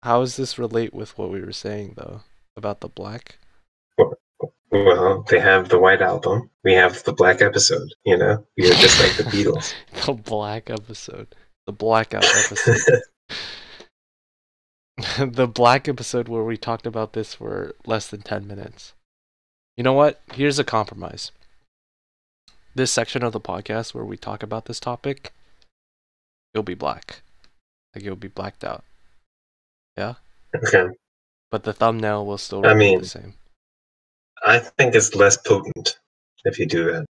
How does this relate with what we were saying, though, about the black? Well, they have the White Album. We have the Black episode, We are just like the Beatles. The Black episode. The Blackout episode. The Black episode where we talked about this for less than 10 minutes. You know what? Here's a compromise. This section of the podcast where we talk about this topic, it'll be black. Like, it'll be blacked out. Yeah? Okay. But the thumbnail will still remain the same. I think it's less potent if you do that.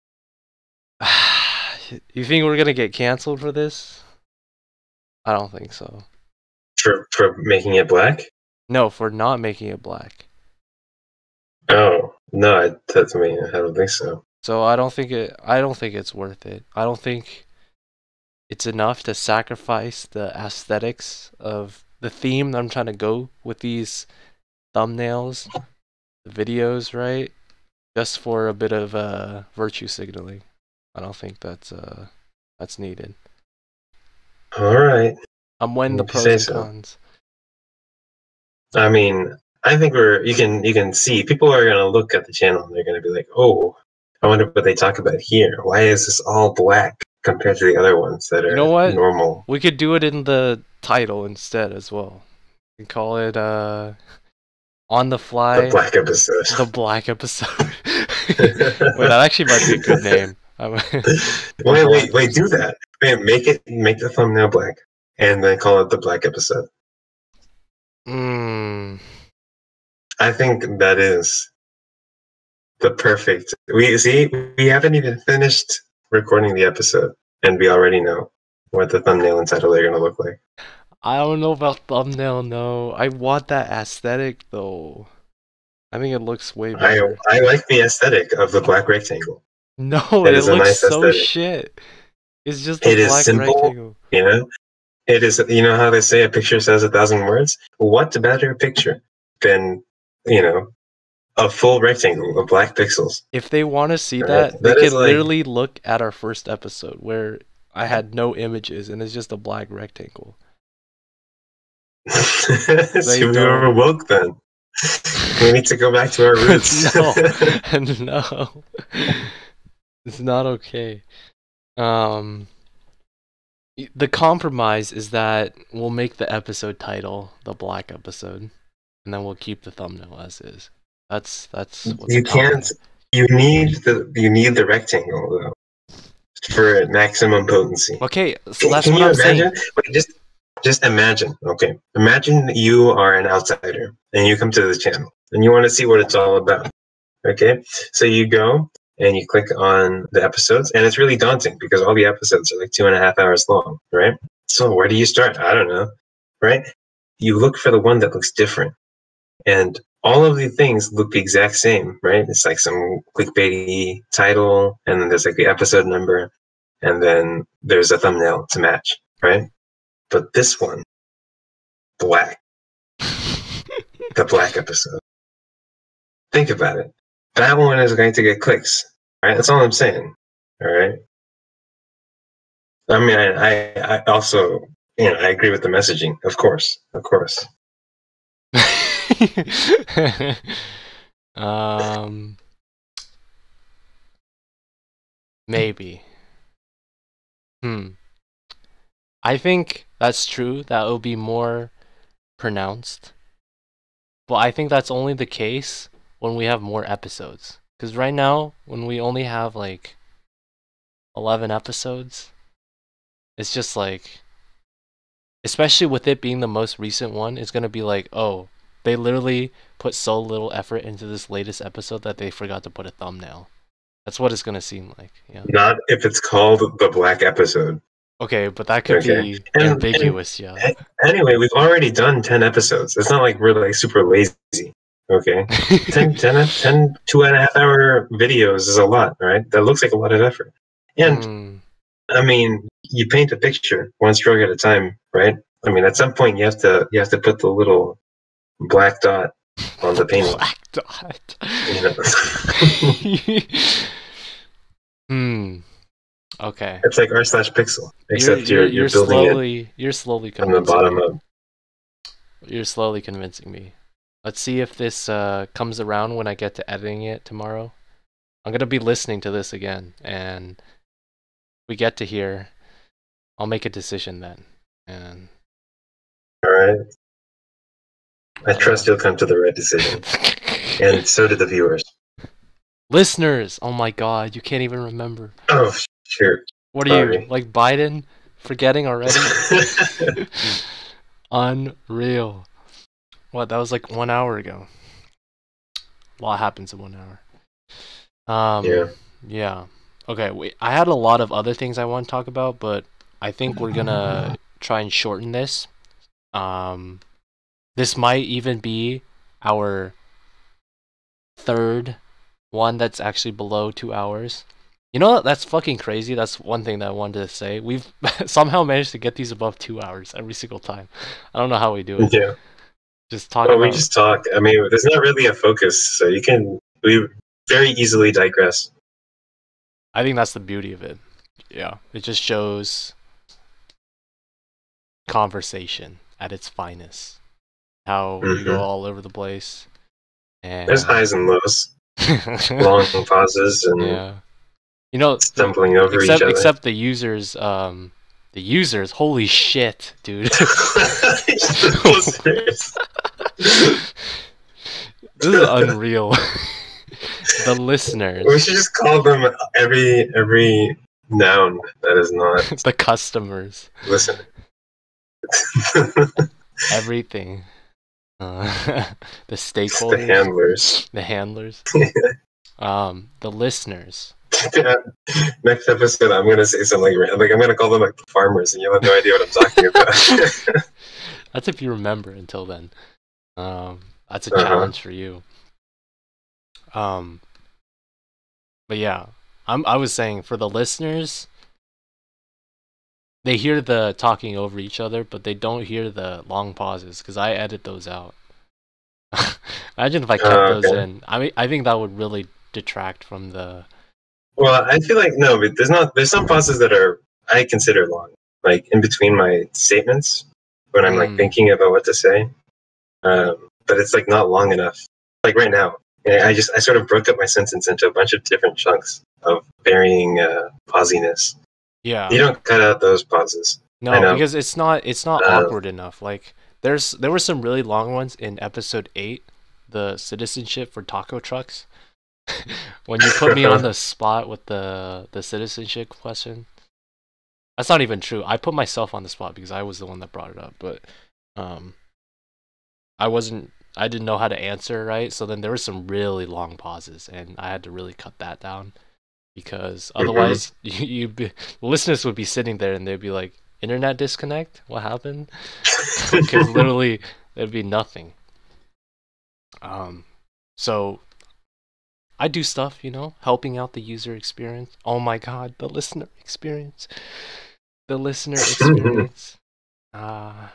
You think we're gonna get canceled for this? I don't think so. For making it black? No, for not making it black. Oh no, I don't think so. So I don't think it's worth it. I don't think it's enough to sacrifice the aesthetics of the theme that I'm trying to go with these thumbnails, the videos, right? Just for a bit of virtue signaling. I don't think that's needed. All right. I'm weighing the pros and cons. I mean, I think you can see people are gonna look at the channel and they're gonna be like, oh, I wonder what they talk about here. Why is this all black compared to the other ones that are normal? We could do it in the title instead as well. We can call it on the fly. The Black episode. The Black episode. Wait, that actually might be a good name. Wait, do that. Wait, make the thumbnail black, and then call it the Black episode. I think that is the perfect. We haven't even finished recording the episode, and we already know what the thumbnail and title are going to look like. I don't know about thumbnail, no. I want that aesthetic, though. I think it looks way better. I like the aesthetic of the black rectangle. No, It it is a looks nice so aesthetic. shit. It's just a It is black simple, rectangle. you know. It is. You know how they say a picture says 1,000 words. What better picture than a full rectangle of black pixels? If they want to see Right? that, they That is can like. literally look at our first episode where I had no images and it's just a black rectangle. See, we don't. were woke then. We need to go back to our roots. No, no, it's not okay. The compromise is that we'll make the episode title the black episode, and then we'll keep the thumbnail as is. That's what You can't. You need the rectangle though for maximum potency. Okay, so that's Can what you I'm imagine? saying. Wait, just imagine. Okay, imagine you are an outsider and you come to the channel and you want to see what it's all about. Okay, so you go and you click on the episodes, and it's really daunting because all the episodes are like 2.5 hours long, right? So where do you start? I don't know, right? You look for the one that looks different, and all of the things look the exact same, right? It's like some clickbaity title, and then there's like the episode number, and then there's a thumbnail to match, right? But this one, black, the black episode. Think about it. That one is going to get clicks, right? That's all I'm saying, all right? I mean, I also, I agree with the messaging, of course. Maybe. I think that's true. That will be more pronounced. But I think that's only the case when we have more episodes. Because right now, when we only have like 11 episodes, it's just like, especially with it being the most recent one, it's going to be like, oh, they literally put so little effort into this latest episode that they forgot to put a thumbnail. That's what it's going to seem like. Yeah. Not if it's called the black episode. Okay, but that could be ambiguous, yeah. Anyway, we've already done 10 episodes. It's not like we're like super lazy. Okay, 10 2.5 hour videos is a lot, right? That looks like a lot of effort. And I mean, you paint a picture one stroke at a time, right? I mean, at some point you have to put the little black dot on the painting. Black dot. Okay. It's like r/pixel, except you're building slowly, you're slowly from the bottom up. You're slowly convincing me. Let's see if this comes around when I get to editing it tomorrow. I'm gonna be listening to this again, and we get to here. I'll make a decision then. And all right, I trust you'll come to the right decision, and so do the viewers. Listeners, oh my God, you can't even remember. Oh, sure. What are you, like Biden? Forgetting already? Unreal. What, that was like 1 hour ago. A lot happens in 1 hour. Yeah. Okay, I had a lot of other things I want to talk about, but I think we're gonna try and shorten this. This might even be our third one that's actually below 2 hours. You know, that's fucking crazy. That's one thing that I wanted to say. We've somehow managed to get these above 2 hours every single time. I don't know how we do it. Yeah. Just talk. We just talk. I mean, there's not really a focus, so we very easily digress. I think that's the beauty of it. Yeah, it just shows conversation at its finest. How we go all over the place. And there's highs and lows, long pauses, and stumbling over each other. Except the users. The users, holy shit, dude. This is unreal. The listeners. We should just call them every noun that is not the customers. Listen. Everything. The stakeholders. The handlers. The handlers. The listeners. Next episode, I'm gonna say something like I'm gonna call them like the farmers, and you'll have no idea what I'm talking about. That's if you remember until then. That's a Uh-huh. challenge for you. But yeah, I was saying for the listeners, they hear the talking over each other, but they don't hear the long pauses because I edit those out. Imagine if I kept those Okay. in. I mean, I think that would really detract from the. Well, I feel like no, but there's some pauses that are I consider long, like in between my statements when I'm like thinking about what to say. But it's like not long enough. Like right now, I sort of broke up my sentence into a bunch of different chunks of varying pausiness. Yeah. You don't cut out those pauses. I No, know. because it's not awkward enough. Like there were some really long ones in episode 8, the citizenship for taco trucks. When you put me on the spot with the citizenship question. That's not even true. I put myself on the spot because I was the one that brought it up, but I didn't know how to answer, right? So then there were some really long pauses and I had to really cut that down because otherwise the listeners would be sitting there and they'd be like, internet disconnect? What happened? Because literally there'd be nothing. So I do stuff, helping out the user experience. Oh my god, the listener experience. The listener experience. UX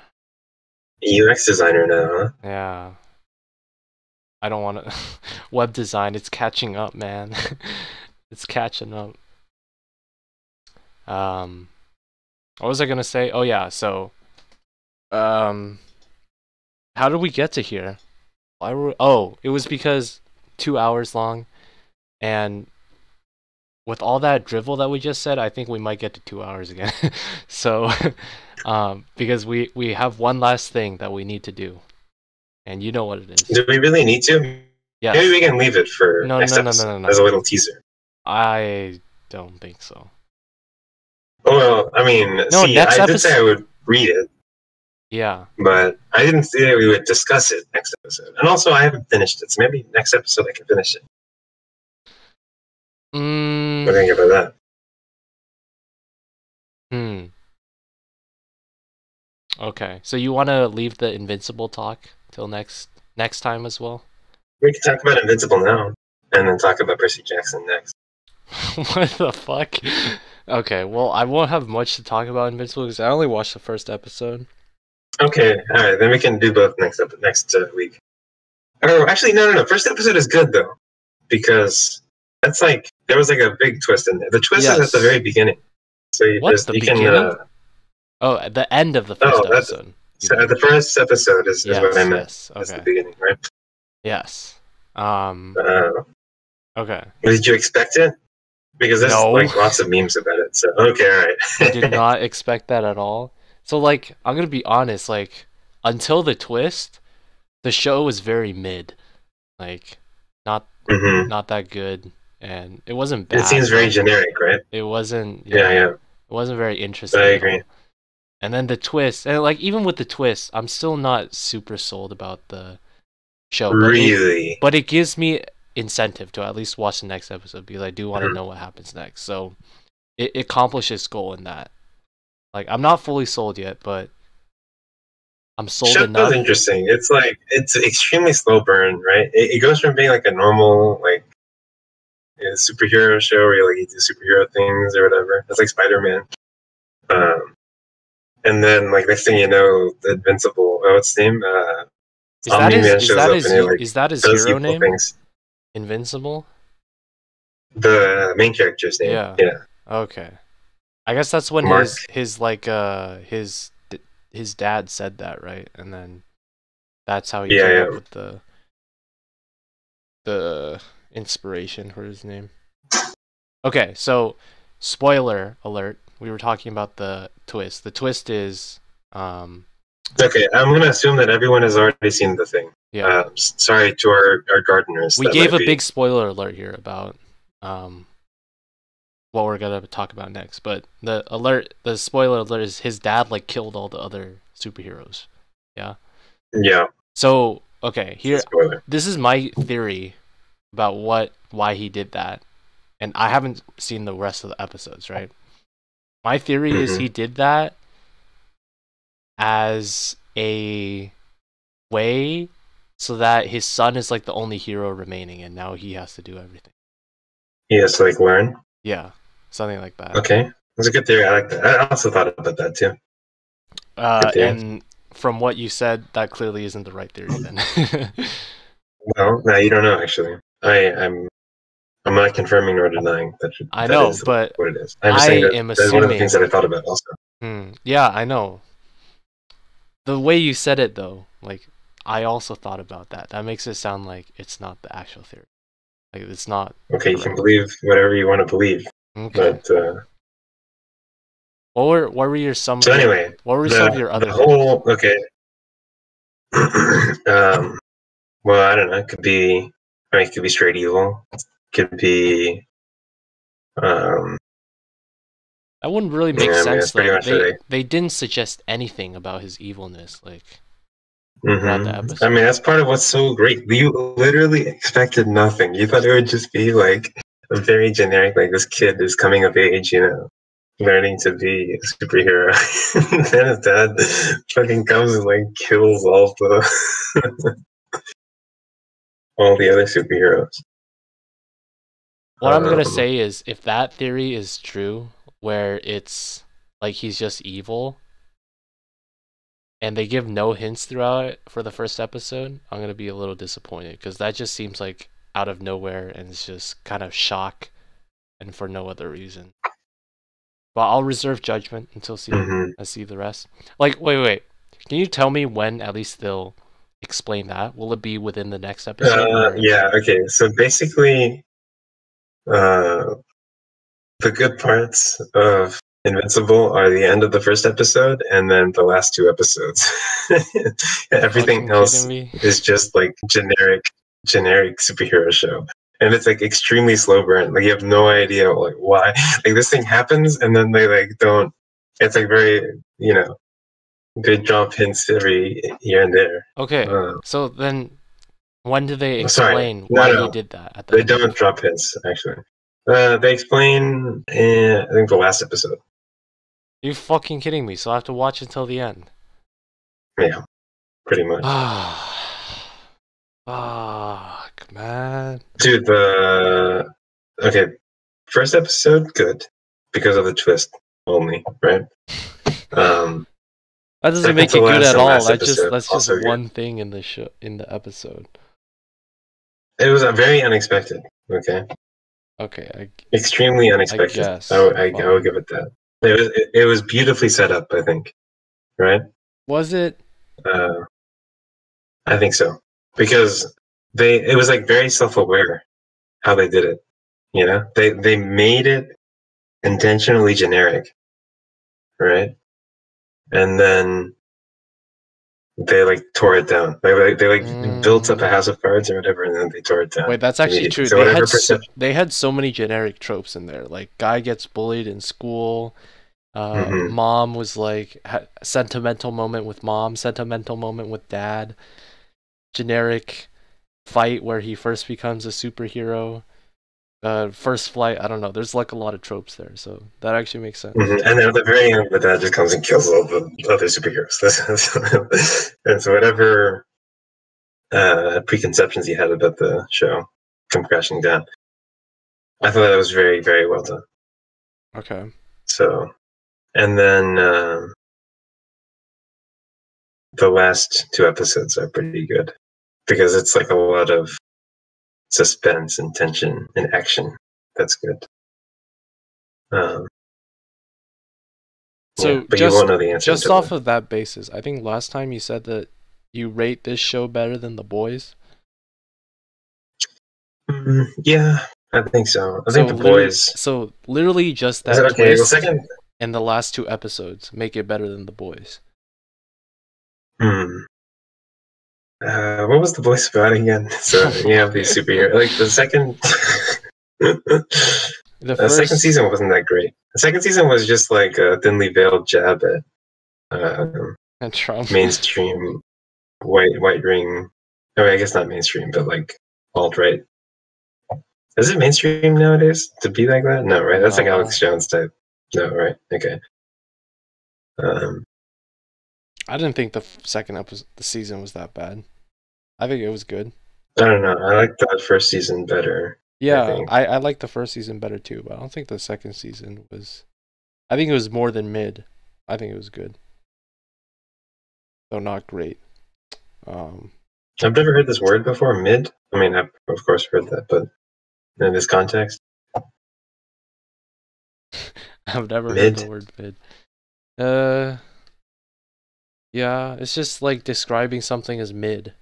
designer now, huh? Yeah. I don't want to. Web design, it's catching up, man. It's catching up. What was I gonna say? Oh yeah, so how did we get to here? It was because 2 hours long, and with all that drivel that we just said, I think we might get to 2 hours again. So because we have one last thing that we need to do, and you know what it is. Do we really need to? Yes. Maybe we can leave it for next episode as a little teaser. I don't think so. Well, I mean, I did say I would read it. Yeah. But I didn't say that we would discuss it next episode. And also, I haven't finished it, so maybe next episode I can finish it. What do you think about that? Okay, so you want to leave the Invincible talk till next time as well? We can talk about Invincible now, and then talk about Percy Jackson next. What the fuck? Okay, well, I won't have much to talk about Invincible because I only watched the first episode. Okay, alright, then we can do both next week. Oh, actually, no. First episode is good, though, because that's like, there was like a big twist in there. The twist is at the very beginning. So you beginning? At the end of the first episode. So the first episode is what I meant. Yes, okay. That's the beginning, right? Yes. Okay. Did you expect it? Because there's like lots of memes about it. So okay, all right. I did not expect that at all. So like, I'm gonna be honest. Like, until the twist, the show was very mid. Like, not that good, and it wasn't bad. It seems very generic, right? It wasn't. Yeah. It wasn't very interesting. I agree. And then the twist, and like even with the twist, I'm still not super sold about the show. Really? But it gives me incentive to at least watch the next episode because I do want to know what happens next. So it accomplishes goal in that. Like, I'm not fully sold yet, but I'm sold enough. Show's interesting. It's like, it's an extremely slow burn, right? It goes from being like a normal like superhero show where you do superhero things or whatever. It's like Spider-Man. And then, like, next thing you know, the Invincible, what's his name? Is that his hero name? Things. Invincible? The main character's name. Yeah. Okay. I guess that's when Mark. his dad said that, right? And then that's how he came up with the inspiration for his name. Okay, so spoiler alert. We were talking about the twist. The twist is okay, I'm going to assume that everyone has already seen the thing. Yeah. Sorry to our gardeners. We gave a big spoiler alert here about what we're going to talk about next. But the spoiler alert is his dad like killed all the other superheroes. Yeah. Yeah. So, okay, here this is my theory about why he did that, and I haven't seen the rest of the episodes, right? My theory is he did that as a way so that his son is like the only hero remaining, and now he has to do everything. He has to like learn. Yeah, something like that. Okay, that's a good theory. I like that. I also thought about that too. And from what you said, that clearly isn't the right theory then. Well, no, you don't know actually. I'm not confirming nor denying that. I That know, is but what it is. I'm just I saying that am that's one of the things that I assuming. thought about also. Yeah, I know. The way you said it though, like I also thought about that. That makes it sound like it's not the actual theory. Like it's not. Okay, you can correct. believe whatever you want to believe, Okay. but What were your some? so anyway, What were some of your the other theories? whole okay. Well, I don't know. It could be. I mean, it could be straight evil. It could be. Um, That wouldn't really make yeah, I mean, sense that's pretty though. much it. They didn't suggest anything about his evilness like throughout the I episode. mean, that's part of what's so great. You literally expected nothing. You thought it would just be like a very generic, like this kid is coming of age, you know, learning to be a superhero. Then his dad fucking comes and like kills all the all the other superheroes. What I'm gonna Um, say is, if that theory is true, where it's like he's just evil, and they give no hints throughout it for the first episode, I'm gonna be a little disappointed because that just seems like out of nowhere and it's just kind of shock, and for no other reason. But I'll reserve judgment until I see the rest. Like, wait, can you tell me when at least they'll explain that? Will it be within the next episode? Or... yeah. Okay. So basically, uh, the good parts of Invincible are the end of the first episode and then the last two episodes. Everything Fucking kidding else me? is just like generic superhero show. And it's like extremely slow burn. Like you have no idea like why. Like this thing happens and then they like don't it's like very, you know, they drop hints every here and there. Okay, so then when do they Sorry. explain No, why he no. did that at the They end of the don't drop hints, actually. They explain in, I think, the last episode. You fucking kidding me? So I have to watch until the end. Yeah, pretty much. Fuck, man. Dude, okay, first episode, good. Because of the twist only, right? That doesn't Second make to it good last at and all. last episode, That's just also good. one thing in the show, in the episode. It was a very unexpected, okay? Okay, Extremely unexpected. guess. I would Fine. give it that. It was beautifully set up, I think, right? Was it? I think so. Because it was like very self-aware how they did it. You know, they made it intentionally generic, right? And then they like tore it down. They like built up a house of cards or whatever, and then they tore it down. Wait, that's actually immediately. true. So whatever perception. They had so many generic tropes in there. Like guy gets bullied in school. Mom was like sentimental moment with mom, sentimental moment with dad. Generic fight where he first becomes a superhero. First flight, I don't know. There's like a lot of tropes there, so that actually makes sense. And then at the very end, the dad just comes and kills all the other superheroes. And so whatever preconceptions he had about the show come crashing down. I thought that was very, very well done. Okay. So, and then the last two episodes are pretty good because it's like a lot of suspense and tension and action. That's good. So but you won't know the answer just off of that basis, I think last time you said that you rate this show better than The Boys. Yeah, I think so. I think The Boys. So literally just that Okay, well, twist second. and the last two episodes make it better than The Boys. What was The Boys about again? So you have these superheroes. Like the second. The second season wasn't that great. The second season was just like a thinly veiled jab at Trump. mainstream white ring. I mean, I guess not mainstream, but like alt right Is it mainstream nowadays to be like that? No, right? That's like No, Alex Jones type. No, right? Okay. Um, I didn't think the second episode, the season was that bad. I think it was good. I don't know. I like that first season better. I Yeah, think. I like the first season better too, but I don't think the second season was. I think it was more than mid. I think it was good, though not great. Um, I've never heard this word before. Mid. I mean, I've of course heard that, but in this context, I've never heard the mid. word mid. Uh, yeah, it's just like describing something as mid,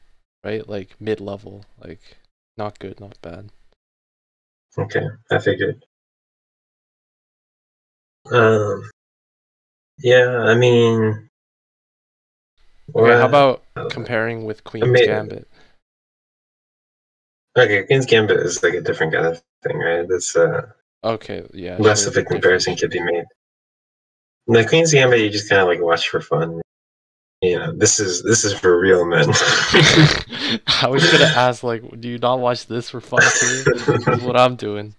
right? Like mid-level, like not good, not bad. Okay, I figured. Um, yeah, I mean, Okay, how what? about comparing with I Queen's mean, Gambit? okay, Queen's Gambit is like a different kind of thing, right? That's Okay, yeah, less sure, of a different. comparison could be made. The Queen's Gambit, you just kind of like watch for fun. You know, this is for real men. I was gonna ask, like, do you not watch this for fun too? This is what I'm doing.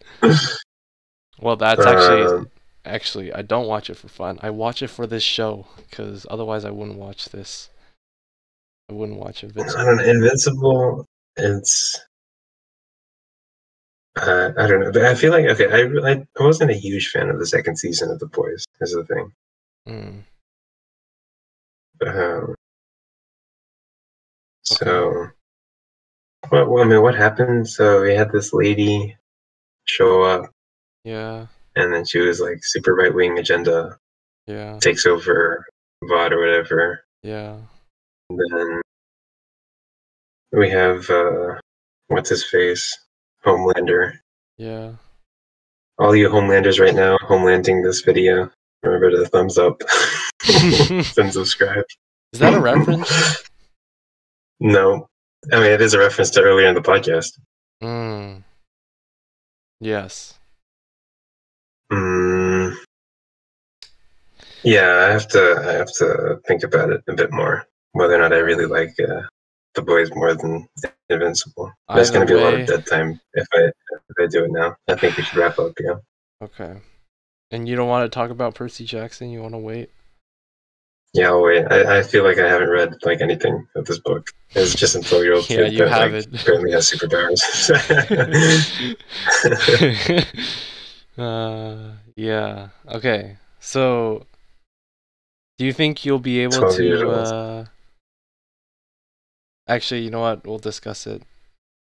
Well, that's um, actually, I don't watch it for fun. I watch it for this show, because otherwise I wouldn't watch this. I wouldn't watch I don't Invincible. know, Invincible. It's I don't know, but I feel like okay. I wasn't a huge fan of the second season of The Boys. Is the thing. Mm, Um, okay. so well, I mean, what happened? So we had this lady show up, Yeah, and then she was like super right wing agenda yeah, takes over VOD or whatever. yeah, And then we have what's his face, Homelander. yeah. All you Homelanders right now, homelanding this video. Remember to thumbs up and subscribe. Is that a reference? No, I mean it is a reference to earlier in the podcast. Mm, yes. Mm, yeah, I have to think about it a bit more. Whether or not I really Alright. like the boys more than Invincible. There's Either going to be a lot of way, dead time if I do it now. I think we should wrap up. Yeah. okay. And you don't want to talk about Percy Jackson? You want to wait? Yeah, I'll wait. I feel like I haven't read like anything of this book. It's just a 12-year-old Yeah, kid you that like haven't. apparently has superpowers. Yeah. Okay. So, do you think you'll be able 12 years to old. actually, you know what? We'll discuss it.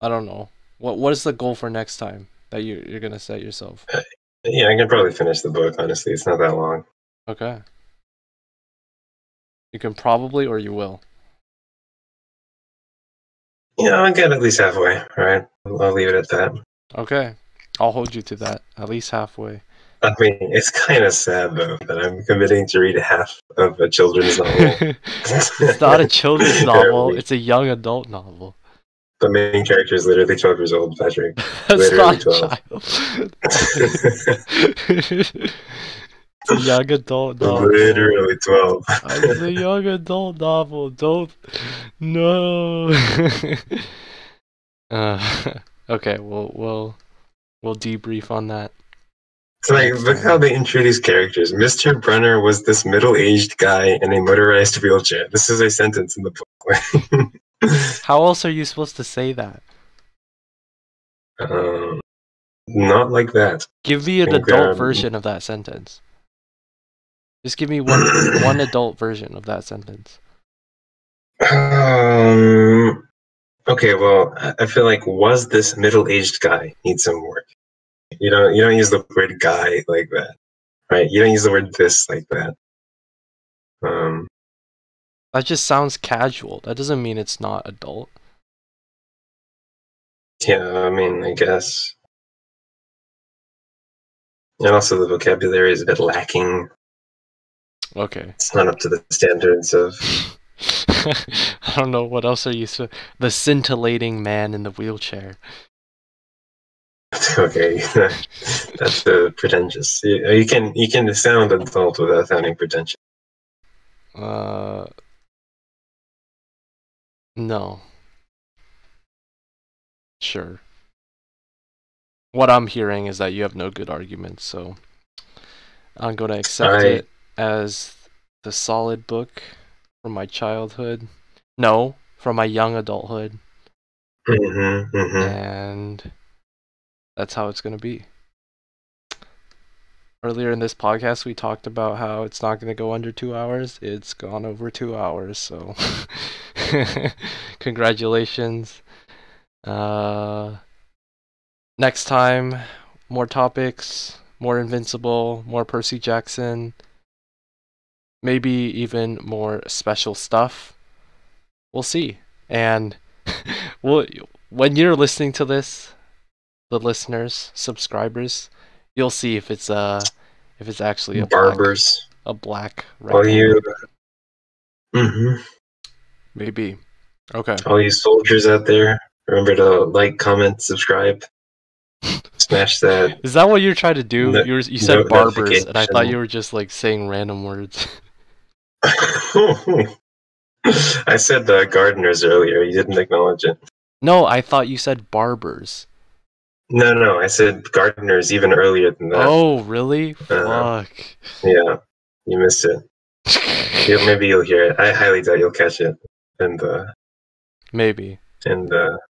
I don't know. What is the goal for next time that you're going to set yourself? Yeah, I can probably finish the book. Honestly, it's not that long. Okay. You can probably or you will. Yeah, I'll get at least halfway. All right, I'll leave it at that. Okay. I'll hold you to that. At least halfway. I mean, it's kind of sad though that I'm committing to read half of a children's novel. It's not a children's novel, Apparently, it's a young adult novel. the main character is literally 12 years old, Patrick. That's Literally not a 12. child. It's a young adult novel. Literally 12. It's a young adult novel. Don't. No. Okay, we'll debrief on that It's like, next look how time. they introduce characters. Mr. Brunner was this middle-aged guy in a motorized wheelchair. This is a sentence in the book. How else are you supposed to say that? um, not like that. Give me I an think, adult version of that sentence. Just give me one adult version of that sentence. um, okay, well, I feel like was this middle-aged guy need some work? You don't use the word guy like that, right? You don't use the word this like that. Um, That just sounds casual. That doesn't mean it's not adult. yeah, I mean, I guess. And also the vocabulary is a bit lacking. Okay. It's not up to the standards of. I don't know what else are you the scintillating man in the wheelchair. Okay, that's pretentious. You can sound adult without sounding pretentious. Uh no. Sure. what I'm hearing is that you have no good arguments, so I'm gonna accept I it as the solid book from my childhood. No, from my young adulthood, and that's how it's gonna be. Earlier in this podcast, we talked about how it's not gonna go under 2 hours. It's gone over 2 hours, so congratulations. Next time, more topics, more Invincible, more Percy Jackson, maybe even more special stuff. We'll see. And when you're listening to this, the listeners, subscribers, you'll see if it's actually a barbers. black All rectangle. you, Maybe. Okay. all you soldiers out there, remember to like, comment, subscribe, smash that. Is that what you're trying to do? You said barbers, and I thought you notification. were just like saying random words. I said gardeners earlier. You didn't acknowledge it. No, I thought you said barbers. No, I said gardeners even earlier than that. Oh, really? Fuck. Yeah, you missed it. Maybe you'll hear it. I highly doubt you'll catch it. And maybe. In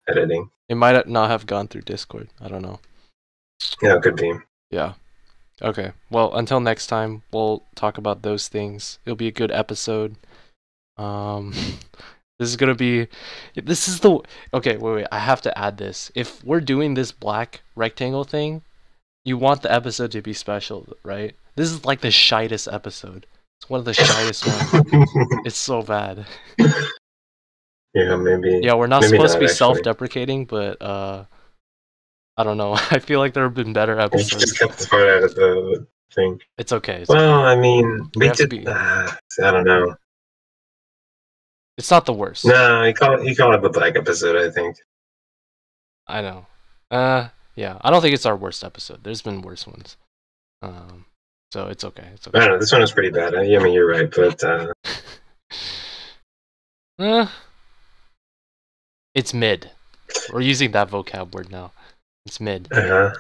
editing. It might not have gone through Discord. I don't know. Yeah, it could be. Yeah. Okay. Well, until next time, we'll talk about those things. It'll be a good episode. This is gonna be. This is the. Okay, wait. I have to add this. If we're doing this black rectangle thing, you want the episode to be special, right? This is like the shyest episode. It's one of the shyest ones. It's so bad. Yeah, maybe. Yeah, we're not supposed to be actually. self-deprecating, but I don't know. I feel like there have been better episodes. You just kept this part out of the thing. It's okay. Well, I mean, we have to did. be- I don't know. It's not the worst. No, you call it the black episode, I think. I know. Yeah. I don't think it's our worst episode. There's been worse ones. So it's okay. It's okay. I don't know. This one was pretty bad. I mean, you're right, but it's mid. We're using that vocab word now. It's mid. Yeah.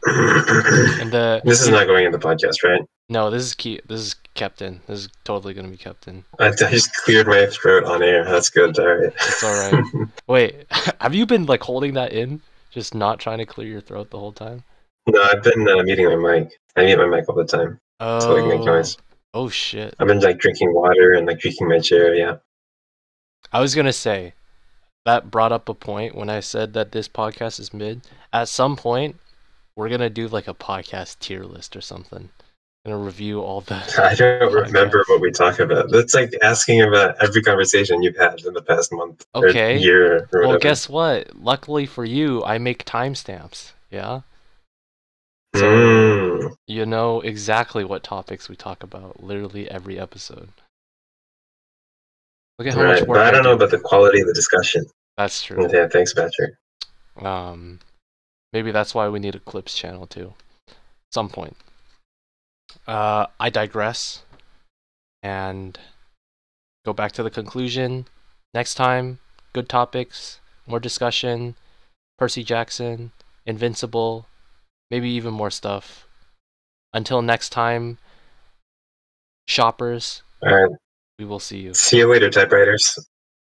And this is not going in the podcast, right? No, this is This is kept in. This is totally gonna be kept in. I just cleared my throat on air. That's good. All right. It's all right. Wait, have you been like holding that in, just not trying to clear your throat the whole time? No, I've been muting my mic. I mute my mic all the time. Oh. So I can make noise. Oh shit. I've been like drinking water and like creaking my chair. Yeah. I was gonna say that brought up a point when I said that this podcast is mid. At some point, we're gonna do like a podcast tier list or something. Gonna review all the. I don't remember what we talk about. That's like asking about every conversation you've had in the past month Okay. or year. Or well, guess what? Luckily for you, I make timestamps. Yeah. So you know exactly what topics we talk about. Literally every episode. Look at how much work. But I don't know about the quality of the discussion. That's true. Yeah, thanks, Patrick. Maybe that's why we need a clips channel too. At some point. I digress. And go back to the conclusion. Next time, good topics, more discussion, Percy Jackson, Invincible, maybe even more stuff. Until next time, shoppers. All right. We will see you. See you later, typewriters.